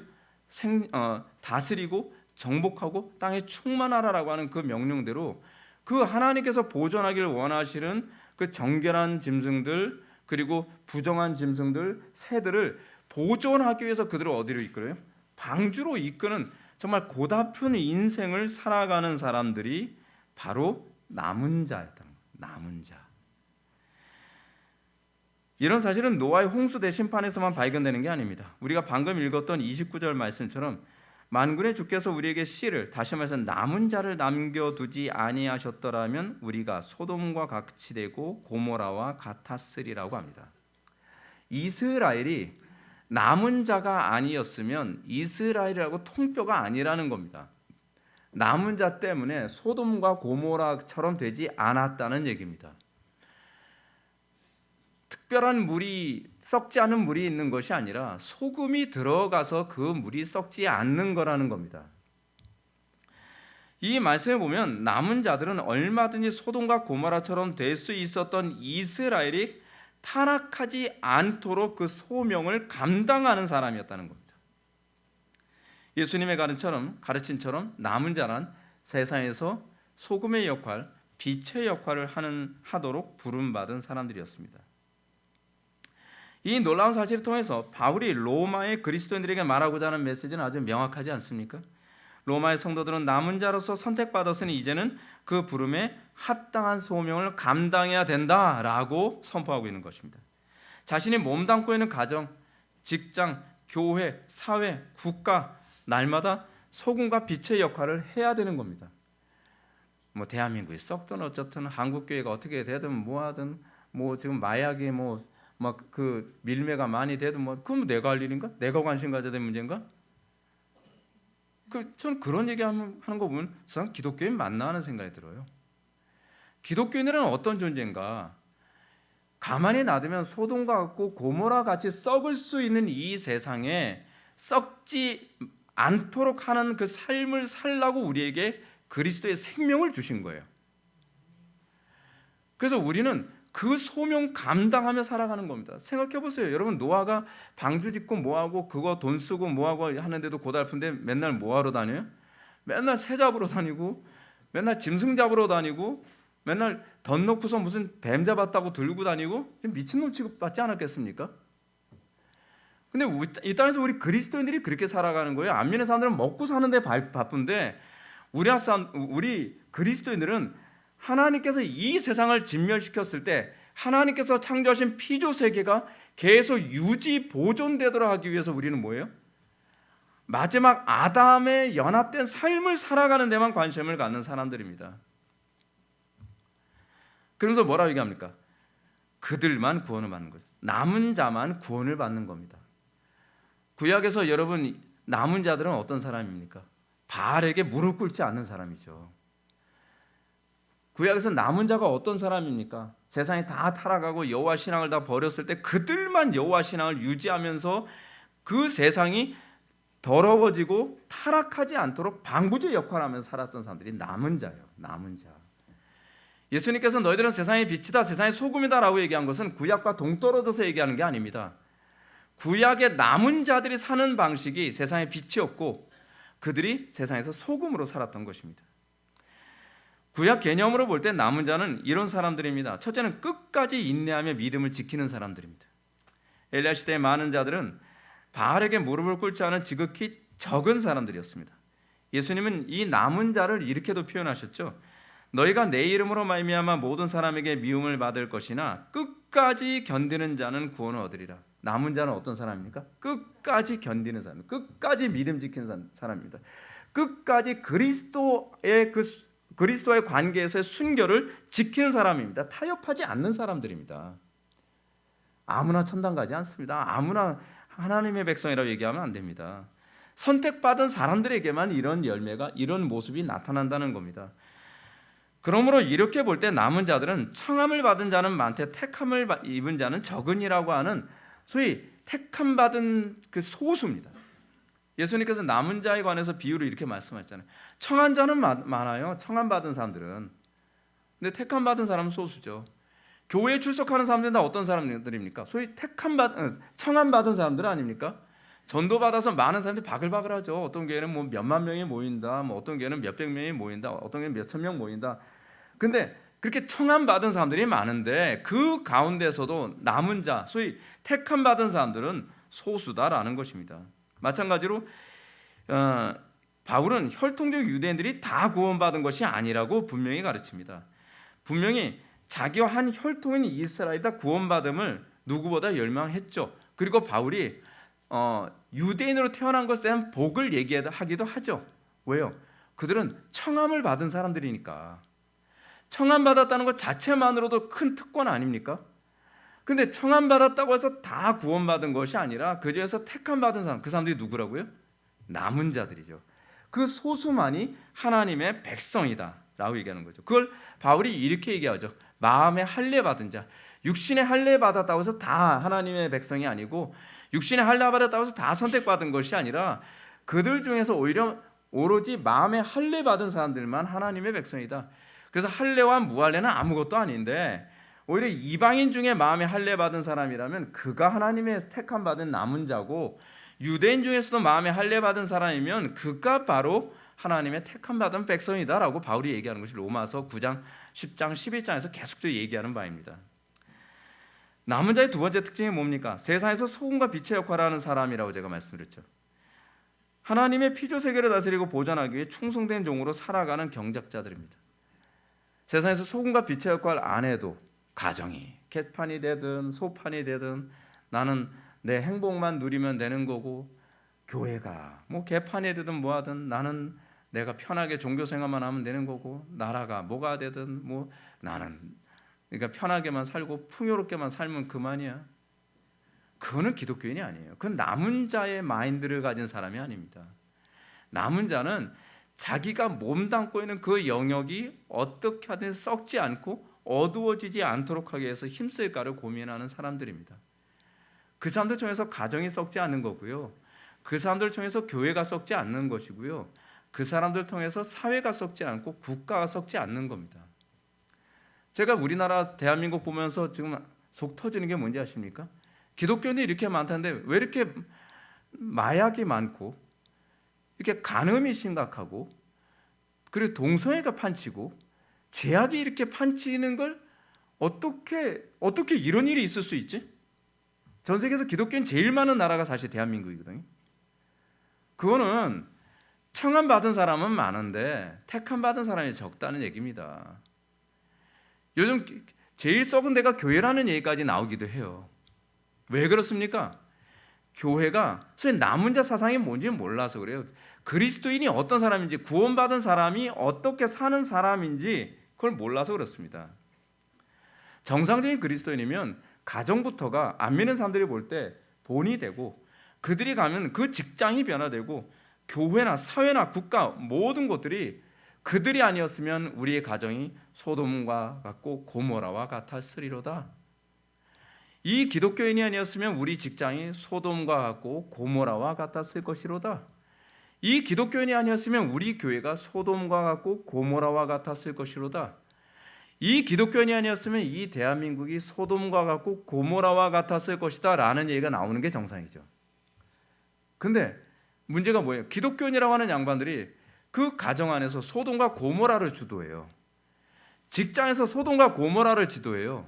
다스리고 정복하고 땅에 충만하라라고 하는 그 명령대로 그 하나님께서 보존하기를 원하시는 그 정결한 짐승들 그리고 부정한 짐승들 새들을 보존하기 위해서 그들을 어디로 이끌어요? 방주로 이끄는 정말 고달픈 인생을 살아가는 사람들이 바로 남은 자였다는 거예요. 남은 자. 이런 사실은 노아의 홍수 대심판에서만 발견되는 게 아닙니다. 우리가 방금 읽었던 29절 말씀처럼 만군의 주께서 우리에게 씨를, 다시 말해서 남은 자를 남겨두지 아니하셨더라면 우리가 소돔과 같이 되고 고모라와 같았으리라고 합니다. 이스라엘이 남은 자가 아니었으면 이스라엘이라고 통뼈가 아니라는 겁니다. 남은 자 때문에 소돔과 고모라처럼 되지 않았다는 얘기입니다. 특별한 물이, 썩지 않은 물이 있는 것이 아니라 소금이 들어가서 그 물이 썩지 않는 거라는 겁니다. 이 말씀에 보면 남은 자들은 얼마든지 소돔과 고모라처럼 될 수 있었던 이스라엘이 타락하지 않도록 그 소명을 감당하는 사람이었다는 겁니다. 예수님의 가르침처럼 남은 자란 세상에서 소금의 역할, 빛의 역할을 하도록 부름받은 사람들이었습니다. 이 놀라운 사실을 통해서 바울이 로마의 그리스도인들에게 말하고자 하는 메시지는 아주 명확하지 않습니까? 로마의 성도들은 남은 자로서 선택받았으니 이제는 그 부름에 합당한 소명을 감당해야 된다라고 선포하고 있는 것입니다. 자신이 몸담고 있는 가정, 직장, 교회, 사회, 국가, 날마다 소금과 빛의 역할을 해야 되는 겁니다. 대한민국이 썩든 어쩌든 한국교회가 어떻게 되든 뭐하든 뭐 지금 마약이 뭐 막 그 밀매가 많이 돼도 뭐 그럼 내가 할 일인가? 내가 관심 가져야 될 문제인가? 저는 그런 얘기하는 거 보면 세상 기독교인 맞나 하는 생각이 들어요. 기독교인들은 어떤 존재인가? 가만히 놔두면 소돔과 같고 고모라 같이 썩을 수 있는 이 세상에 썩지 않도록 하는 그 삶을 살라고 우리에게 그리스도의 생명을 주신 거예요. 그래서 우리는 그 소명 감당하며 살아가는 겁니다. 생각해 보세요. 여러분, 노아가 방주 짓고 뭐하고 그거 돈 쓰고 뭐하고 하는데도 고달픈데 맨날 뭐하러 다녀요? 맨날 새 잡으러 다니고 맨날 짐승 잡으러 다니고 맨날 덧놓고서 무슨 뱀 잡았다고 들고 다니고 미친놈 취급받지 않았겠습니까? 근데 이 땅에서 우리 그리스도인들이 그렇게 살아가는 거예요. 안면의 사람들은 먹고 사는데 바쁜데 우리 그리스도인들은 하나님께서 이 세상을 진멸시켰을 때 하나님께서 창조하신 피조 세계가 계속 유지 보존되도록 하기 위해서 우리는 뭐예요? 마지막 아담에 연합된 삶을 살아가는 데만 관심을 갖는 사람들입니다. 그러면서 뭐라고 얘기합니까? 그들만 구원을 받는 거죠. 남은 자만 구원을 받는 겁니다. 구약에서 여러분 남은 자들은 어떤 사람입니까? 바알에게 무릎 꿇지 않는 사람이죠. 구약에서 남은 자가 어떤 사람입니까? 세상이 다 타락하고 여호와 신앙을 다 버렸을 때 그들만 여호와 신앙을 유지하면서 그 세상이 더러워지고 타락하지 않도록 방부제 역할을 하면서 살았던 사람들이 남은 자예요. 남은 자. 예수님께서 너희들은 세상의 빛이다, 세상의 소금이다 라고 얘기한 것은 구약과 동떨어져서 얘기하는 게 아닙니다. 구약의 남은 자들이 사는 방식이 세상의 빛이었고 그들이 세상에서 소금으로 살았던 것입니다. 구약 개념으로 볼 때 남은 자는 이런 사람들입니다. 첫째는 끝까지 인내하며 믿음을 지키는 사람들입니다. 엘리야 시대의 많은 자들은 바알에게 무릎을 꿇지 않은 지극히 적은 사람들이었습니다. 예수님은 이 남은 자를 이렇게도 표현하셨죠. 너희가 내 이름으로 말미암아 모든 사람에게 미움을 받을 것이나 끝까지 견디는 자는 구원을 얻으리라. 남은 자는 어떤 사람입니까? 끝까지 견디는 사람, 끝까지 믿음 지키는 사람입니다. 끝까지 그리스도와의 관계에서의 순결을 지키는 사람입니다. 타협하지 않는 사람들입니다. 아무나 천당 가지 않습니다. 아무나 하나님의 백성이라고 얘기하면 안 됩니다. 선택받은 사람들에게만 이런 열매가, 이런 모습이 나타난다는 겁니다. 그러므로 이렇게 볼 때 남은 자들은 청함을 받은 자는 많되 택함을 입은 자는 적으니라고 하는 소위 택함 받은 그 소수입니다. 예수님께서 남은 자에 관해서 비유를 이렇게 말씀하셨잖아요. 청한 자는 많아요. 청함 받은 사람들은. 근데 택함 받은 사람은 소수죠. 교회에 출석하는 사람들은 다 어떤 사람들입니까? 소위 청함 받은 사람들 아닙니까? 전도 받아서 많은 사람들이 바글바글하죠. 어떤 교회는 뭐 몇만 명이 모인다, 뭐 어떤 교회는 몇백 명이 모인다, 어떤 교회는 몇천 명 모인다. 근데 그렇게 청함 받은 사람들이 많은데 그 가운데서도 남은 자, 소위 택함 받은 사람들은 소수다라는 것입니다. 마찬가지로 바울은 혈통적 유대인들이 다 구원받은 것이 아니라고 분명히 가르칩니다. 분명히 자기와 한 혈통인 이스라엘이 다 구원받음을 누구보다 열망했죠. 그리고 바울이 유대인으로 태어난 것에 대한 복을 얘기하기도 하죠. 왜요? 그들은 청함을 받은 사람들이니까. 청함 받았다는 것 자체만으로도 큰 특권 아닙니까? 근데 청함 받았다고 해서 다 구원받은 것이 아니라 그 중에서 택함 받은 사람, 그 사람들이 누구라고요? 남은 자들이죠. 그 소수만이 하나님의 백성이다 라고 얘기하는 거죠. 그걸 바울이 이렇게 얘기하죠. 마음의 할례 받은 자, 육신의 할례 받았다고 해서 다 하나님의 백성이 아니고 육신의 할례 받았다고 해서 다 선택받은 것이 아니라 그들 중에서 오로지 마음의 할례 받은 사람들만 하나님의 백성이다. 그래서 할례와 무할례는 아무것도 아닌데 오히려 이방인 중에 마음의 할례 받은 사람이라면 그가 하나님의 택함 받은 남은 자고, 유대인 중에서도 마음의 할례 받은 사람이면 그가 바로 하나님의 택함 받은 백성이다라고 바울이 얘기하는 것이 로마서 9장, 10장, 11장에서 계속 얘기하는 바입니다. 남은 자의 두 번째 특징이 뭡니까? 세상에서 소금과 빛의 역할을 하는 사람이라고 제가 말씀드렸죠. 하나님의 피조 세계를 다스리고 보존하기 위해 충성된 종으로 살아가는 경작자들입니다. 세상에서 소금과 빛의 역할을 안 해도 가정이 개판이 되든 소판이 되든 나는 내 행복만 누리면 되는 거고, 교회가 뭐 개판이 되든 뭐하든 나는 내가 편하게 종교 생활만 하면 되는 거고, 나라가 뭐가 되든 뭐 나는 그러니까 편하게만 살고 풍요롭게만 살면 그만이야. 그거는 기독교인이 아니에요. 그건 남은 자의 마인드를 가진 사람이 아닙니다. 남은 자는 자기가 몸담고 있는 그 영역이 어떻게 하든 썩지 않고 어두워지지 않도록 하기 위해서 힘쓸까를 고민하는 사람들입니다. 그 사람들 통해서 가정이 썩지 않는 거고요. 그 사람들 통해서 교회가 썩지 않는 것이고요. 그 사람들 통해서 사회가 썩지 않고 국가가 썩지 않는 겁니다. 제가 우리나라 대한민국 보면서 지금 속 터지는 게 뭔지 아십니까? 기독교인들이 이렇게 많다는데 왜 이렇게 마약이 많고 이렇게 간음이 심각하고 그리고 동성애가 판치고 죄악이 이렇게 판치는 걸 어떻게 이런 일이 있을 수 있지? 전 세계에서 기독교인 제일 많은 나라가 사실 대한민국이거든요. 그거는 청함받은 사람은 많은데 택함받은 사람이 적다는 얘기입니다. 요즘 제일 썩은 데가 교회라는 얘기까지 나오기도 해요. 왜 그렇습니까? 교회가 소위 남은 자 사상이 뭔지 몰라서 그래요. 그리스도인이 어떤 사람인지, 구원받은 사람이 어떻게 사는 사람인지 그걸 몰라서 그렇습니다. 정상적인 그리스도인이면 가정부터가 안 믿는 사람들이 볼 때 본이 되고, 그들이 가면 그 직장이 변화되고, 교회나 사회나 국가 모든 것들이 그들이 아니었으면 우리의 가정이 소돔과 같고 고모라와 같았으리로다. 이 기독교인이 아니었으면 우리 직장이 소돔과 같고 고모라와 같았을 것이로다. 이 기독교인이 아니었으면 우리 교회가 소돔과 같고 고모라와 같았을 것이로다. 이 기독교인이 아니었으면 이 대한민국이 소돔과 같고 고모라와 같았을 것이다 라는 얘기가 나오는 게 정상이죠. 근데 문제가 뭐예요? 기독교인이라고 하는 양반들이 그 가정 안에서 소돔과 고모라를 주도해요. 직장에서 소돔과 고모라를 지도해요.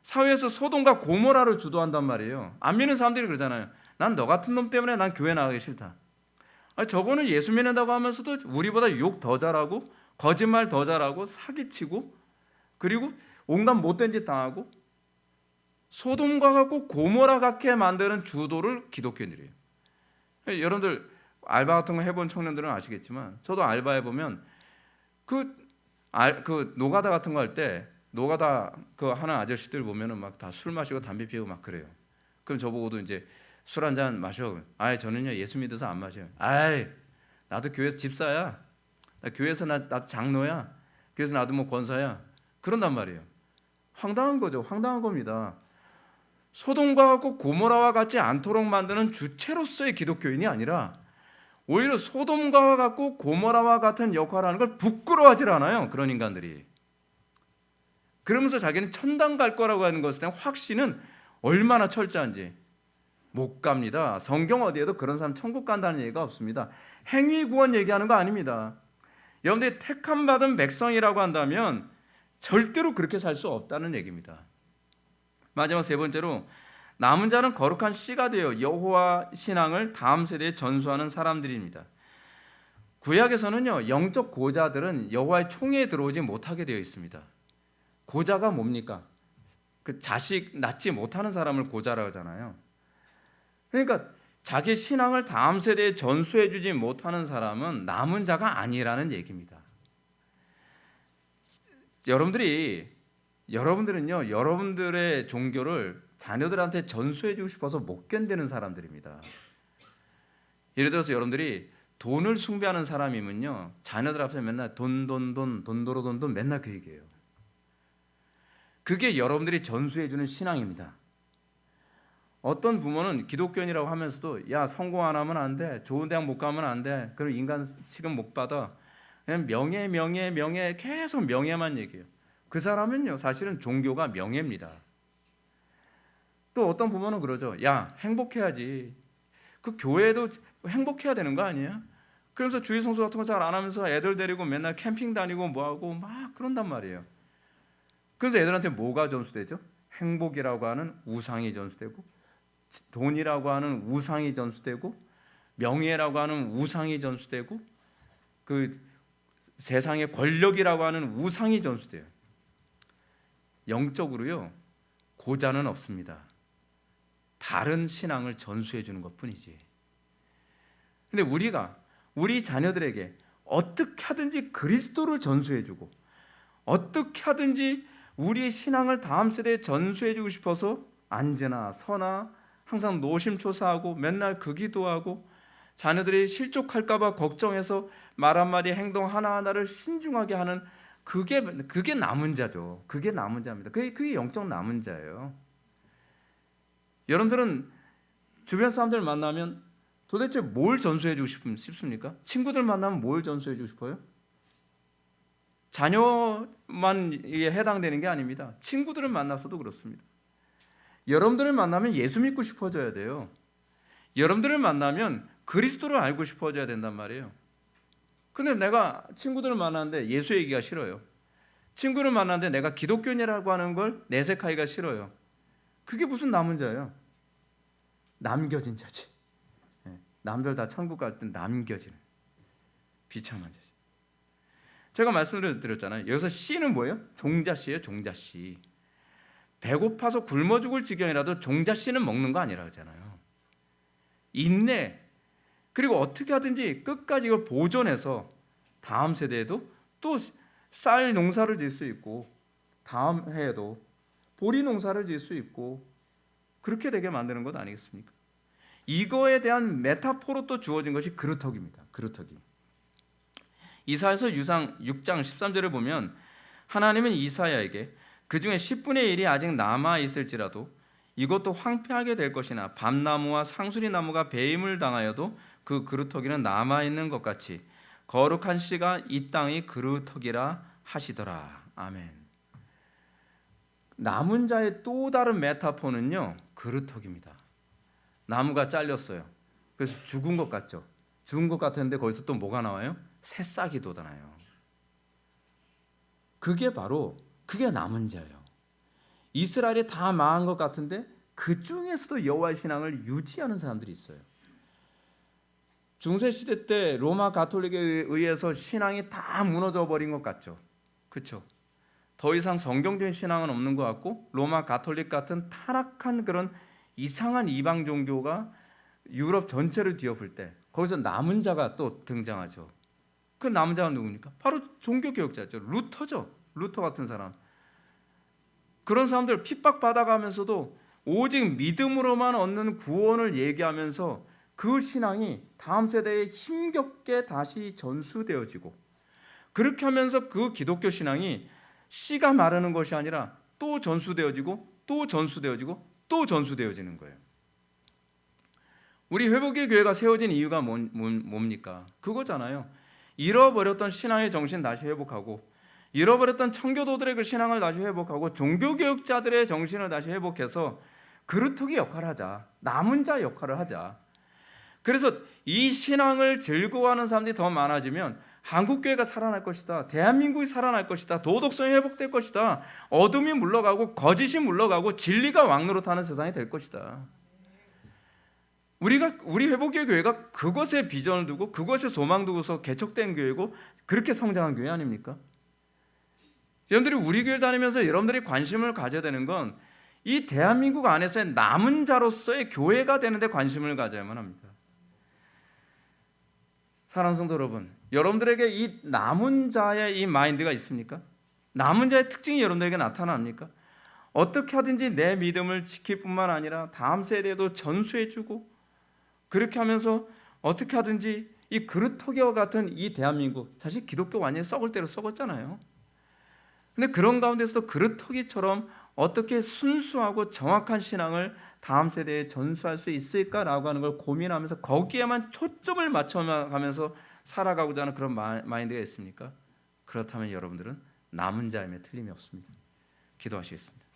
사회에서 소돔과 고모라를 주도한단 말이에요. 안 믿는 사람들이 그러잖아요. 난 너 같은 놈 때문에 난 교회 나가기 싫다. 아니, 저거는 예수 믿는다고 하면서도 우리보다 욕 더 잘하고 거짓말 더 잘하고 사기치고 그리고 온갖 못된 짓 당하고 소돔과 같고 고모라 같게 만드는 주도를 기독교인들이에요. 여러분들 알바 같은 거 해본 청년들은 아시겠지만 저도 알바해보면 그 노가다 같은 거 할 때 노가다 그 하는 아저씨들 보면은 막 다 술 마시고 담배 피우고 막 그래요. 그럼 저보고도 이제 술 한 잔 마셔. 아이 저는요 예수 믿어서 안 마셔요. 아이 나도 교회에서 집사야. 나 교회에서 나도 장로야. 그래서 나도 뭐 권사야. 그런단 말이에요. 황당한 거죠. 황당한 겁니다. 소돔과 같고 고모라와 같지 않도록 만드는 주체로서의 기독교인이 아니라 오히려 소돔과 같고 고모라와 같은 역할을 하는 걸 부끄러워하지 않아요. 그런 인간들이. 그러면서 자기는 천당 갈 거라고 하는 것에 대한 확신은 얼마나 철저한지 못 갑니다. 성경 어디에도 그런 사람 천국 간다는 얘기가 없습니다. 행위 구원 얘기하는 거 아닙니다. 여러분들이 택함 받은 백성이라고 한다면 절대로 그렇게 살 수 없다는 얘기입니다. 마지막 세 번째로 남은 자는 거룩한 씨가 되어 여호와 신앙을 다음 세대에 전수하는 사람들입니다. 구약에서는요 영적 고자들은 여호와의 총회에 들어오지 못하게 되어 있습니다. 고자가 뭡니까? 그 자식 낳지 못하는 사람을 고자라고 하잖아요. 그러니까 자기 신앙을 다음 세대에 전수해 주지 못하는 사람은 남은 자가 아니라는 얘기입니다. 여러분들은요 여러분들의 종교를 자녀들한테 전수해 주고 싶어서 못 견디는 사람들입니다. 예를 들어서 여러분들이 돈을 숭배하는 사람이면요 자녀들 앞에서 맨날 돈 맨날 그 얘기해요. 그게 여러분들이 전수해 주는 신앙입니다. 어떤 부모는 기독교인이라고 하면서도 야 성공 안 하면 안 돼, 좋은 대학 못 가면 안 돼, 그럼 인간 취급 못 받아, 그냥 명예 계속 명예만 얘기해요. 그 사람은요 사실은 종교가 명예입니다. 또 어떤 부모는 그러죠. 야 행복해야지. 그 교회도 행복해야 되는 거 아니야? 그러면서 주일 성수 같은 거 잘 안 하면서 애들 데리고 맨날 캠핑 다니고 뭐하고 막 그런단 말이에요. 그래서 애들한테 뭐가 전수되죠? 행복이라고 하는 우상이 전수되고 돈이라고 하는 우상이 전수되고 명예라고 하는 우상이 전수되고 그 세상의 권력이라고 하는 우상이 전수돼요. 영적으로요 고자는 없습니다. 다른 신앙을 전수해 주는 것뿐이지. 근데 우리가 우리 자녀들에게 어떻게 하든지 그리스도를 전수해 주고 어떻게 하든지 우리의 신앙을 다음 세대에 전수해주고 싶어서 안제나 서나 항상 노심초사하고 맨날 그 기도하고 자녀들이 실족할까 봐 걱정해서 말 한마디 행동 하나하나를 신중하게 하는 그게 남은 자죠. 그게 남은 자입니다. 그게 영적 남은 자예요. 여러분들은 주변 사람들 만나면 도대체 뭘 전수해주고 싶습니까? 친구들 만나면 뭘 전수해주고 싶어요? 자녀만 이게 해당되는 게 아닙니다. 친구들을 만나서도 그렇습니다. 여러분들을 만나면 예수 믿고 싶어져야 돼요. 여러분들을 만나면 그리스도를 알고 싶어져야 된단 말이에요. 근데 내가 친구들을 만나는데 예수 얘기가 싫어요. 친구를 만나는데 내가 기독교인이라고 하는 걸 내색하기가 싫어요. 그게 무슨 남은 자예요? 남겨진 자지. 남들 다 천국 갈 땐 남겨지는 비참한 자지. 제가 말씀을 드렸잖아요. 여기서 씨는 뭐예요? 종자씨예요. 종자씨. 배고파서 굶어 죽을 지경이라도 종자씨는 먹는 거 아니라 그러잖아요. 인내, 그리고 어떻게 하든지 끝까지 이걸 보존해서 다음 세대에도 또 쌀 농사를 지을 수 있고 다음 해에도 보리 농사를 지을 수 있고 그렇게 되게 만드는 것 아니겠습니까? 이거에 대한 메타포로 또 주어진 것이 그루터기입니다. 그루터기. 이사야서 유상 6장 13절을 보면 하나님은 이사야에게 그 중에 10분의 1이 아직 남아 있을지라도 이것도 황폐하게 될 것이나 밤나무와 상수리 나무가 배임을 당하여도 그 그루터기는 남아 있는 것 같이 거룩한 씨가 이 땅의 그루터기라 하시더라. 아멘. 남은 자의 또 다른 메타포는요, 그루터기입니다. 나무가 잘렸어요. 그래서 죽은 것 같죠. 죽은 것 같았는데 거기서 또 뭐가 나와요? 새싹이 돋아나요. 그게 남은 자예요. 이스라엘이 다 망한 것 같은데 그 중에서도 여호와의 신앙을 유지하는 사람들이 있어요. 중세시대 때 로마 가톨릭에 의해서 신앙이 다 무너져 버린 것 같죠. 그렇죠? 더 이상 성경적인 신앙은 없는 것 같고 로마 가톨릭 같은 타락한 그런 이상한 이방 종교가 유럽 전체를 뒤엎을 때 거기서 남은 자가 또 등장하죠. 그 남은 자가 누굽니까? 바로 종교개혁자죠. 루터죠. 루터 같은 사람. 그런 사람들 핍박받아가면서도 오직 믿음으로만 얻는 구원을 얘기하면서 그 신앙이 다음 세대에 힘겹게 다시 전수되어지고 그렇게 하면서 그 기독교 신앙이 씨가 마르는 것이 아니라 또 전수되어지고 또 전수되어지고 또 전수되어지는 거예요. 우리 회복의 교회가 세워진 이유가 뭡니까? 그거잖아요. 잃어버렸던 신앙의 정신 다시 회복하고 잃어버렸던 청교도들의 그 신앙을 다시 회복하고 종교개혁자들의 정신을 다시 회복해서 그루터기 역할을 하자. 남은 자 역할을 하자. 그래서 이 신앙을 즐거워하는 사람들이 더 많아지면 한국교회가 살아날 것이다. 대한민국이 살아날 것이다. 도덕성이 회복될 것이다. 어둠이 물러가고 거짓이 물러가고 진리가 왕노릇하는 세상이 될 것이다. 우리 회복의 교회가 그것에 비전을 두고 그것에 소망 두고서 개척된 교회고 그렇게 성장한 교회 아닙니까? 여러분들이 우리 교회 다니면서 여러분들이 관심을 가져야 되는 건 이 대한민국 안에서의 남은 자로서의 교회가 되는데 관심을 가져야만 합니다. 사랑하는 성도 여러분, 여러분들에게 이 남은 자의 이 마인드가 있습니까? 남은 자의 특징이 여러분들에게 나타납니까? 어떻게 하든지 내 믿음을 지킬 뿐만 아니라 다음 세대에도 전수해주고 그렇게 하면서 어떻게 하든지 이 그루터기와 같은 이 대한민국, 사실 기독교 완전히 썩을 대로 썩었잖아요. 근데 그런 가운데서도 그루터기처럼 어떻게 순수하고 정확한 신앙을 다음 세대에 전수할 수 있을까라고 하는 걸 고민하면서 거기에만 초점을 맞춰가면서 살아가고자 하는 그런 마인드가 있습니까? 그렇다면 여러분들은 남은 자임에 틀림이 없습니다. 기도하시겠습니다.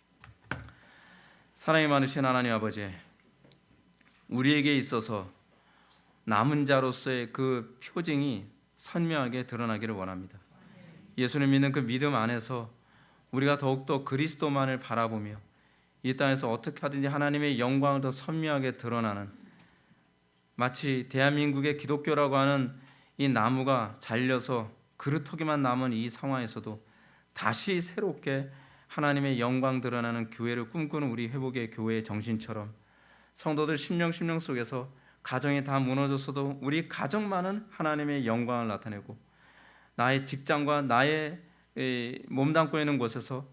사랑이 많으신 하나님 아버지, 우리에게 있어서 남은 자로서의 그 표징이 선명하게 드러나기를 원합니다. 예수님 믿는 그 믿음 안에서 우리가 더욱더 그리스도만을 바라보며 이 땅에서 어떻게 하든지 하나님의 영광을 더 선명하게 드러나는, 마치 대한민국의 기독교라고 하는 이 나무가 잘려서 그루터기만 남은 이 상황에서도 다시 새롭게 하나님의 영광 드러나는 교회를 꿈꾸는 우리 회복의 교회의 정신처럼 성도들 심령 속에서 가정이 다 무너졌어도 우리 가정만은 하나님의 영광을 나타내고 나의 직장과 나의 몸담고 있는 곳에서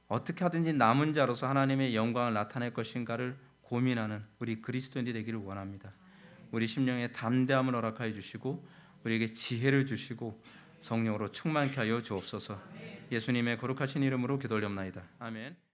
어떻게 하든지 남은 자로서 하나님의 영광을 나타낼 것인가를 고민하는 우리 그리스도인이 되기를 원합니다. 우리 심령에 담대함을 허락하여 주시고 우리에게 지혜를 주시고 성령으로 충만케 하여 주옵소서. 예수님의 거룩하신 이름으로 기도올리옵나이다. 아멘.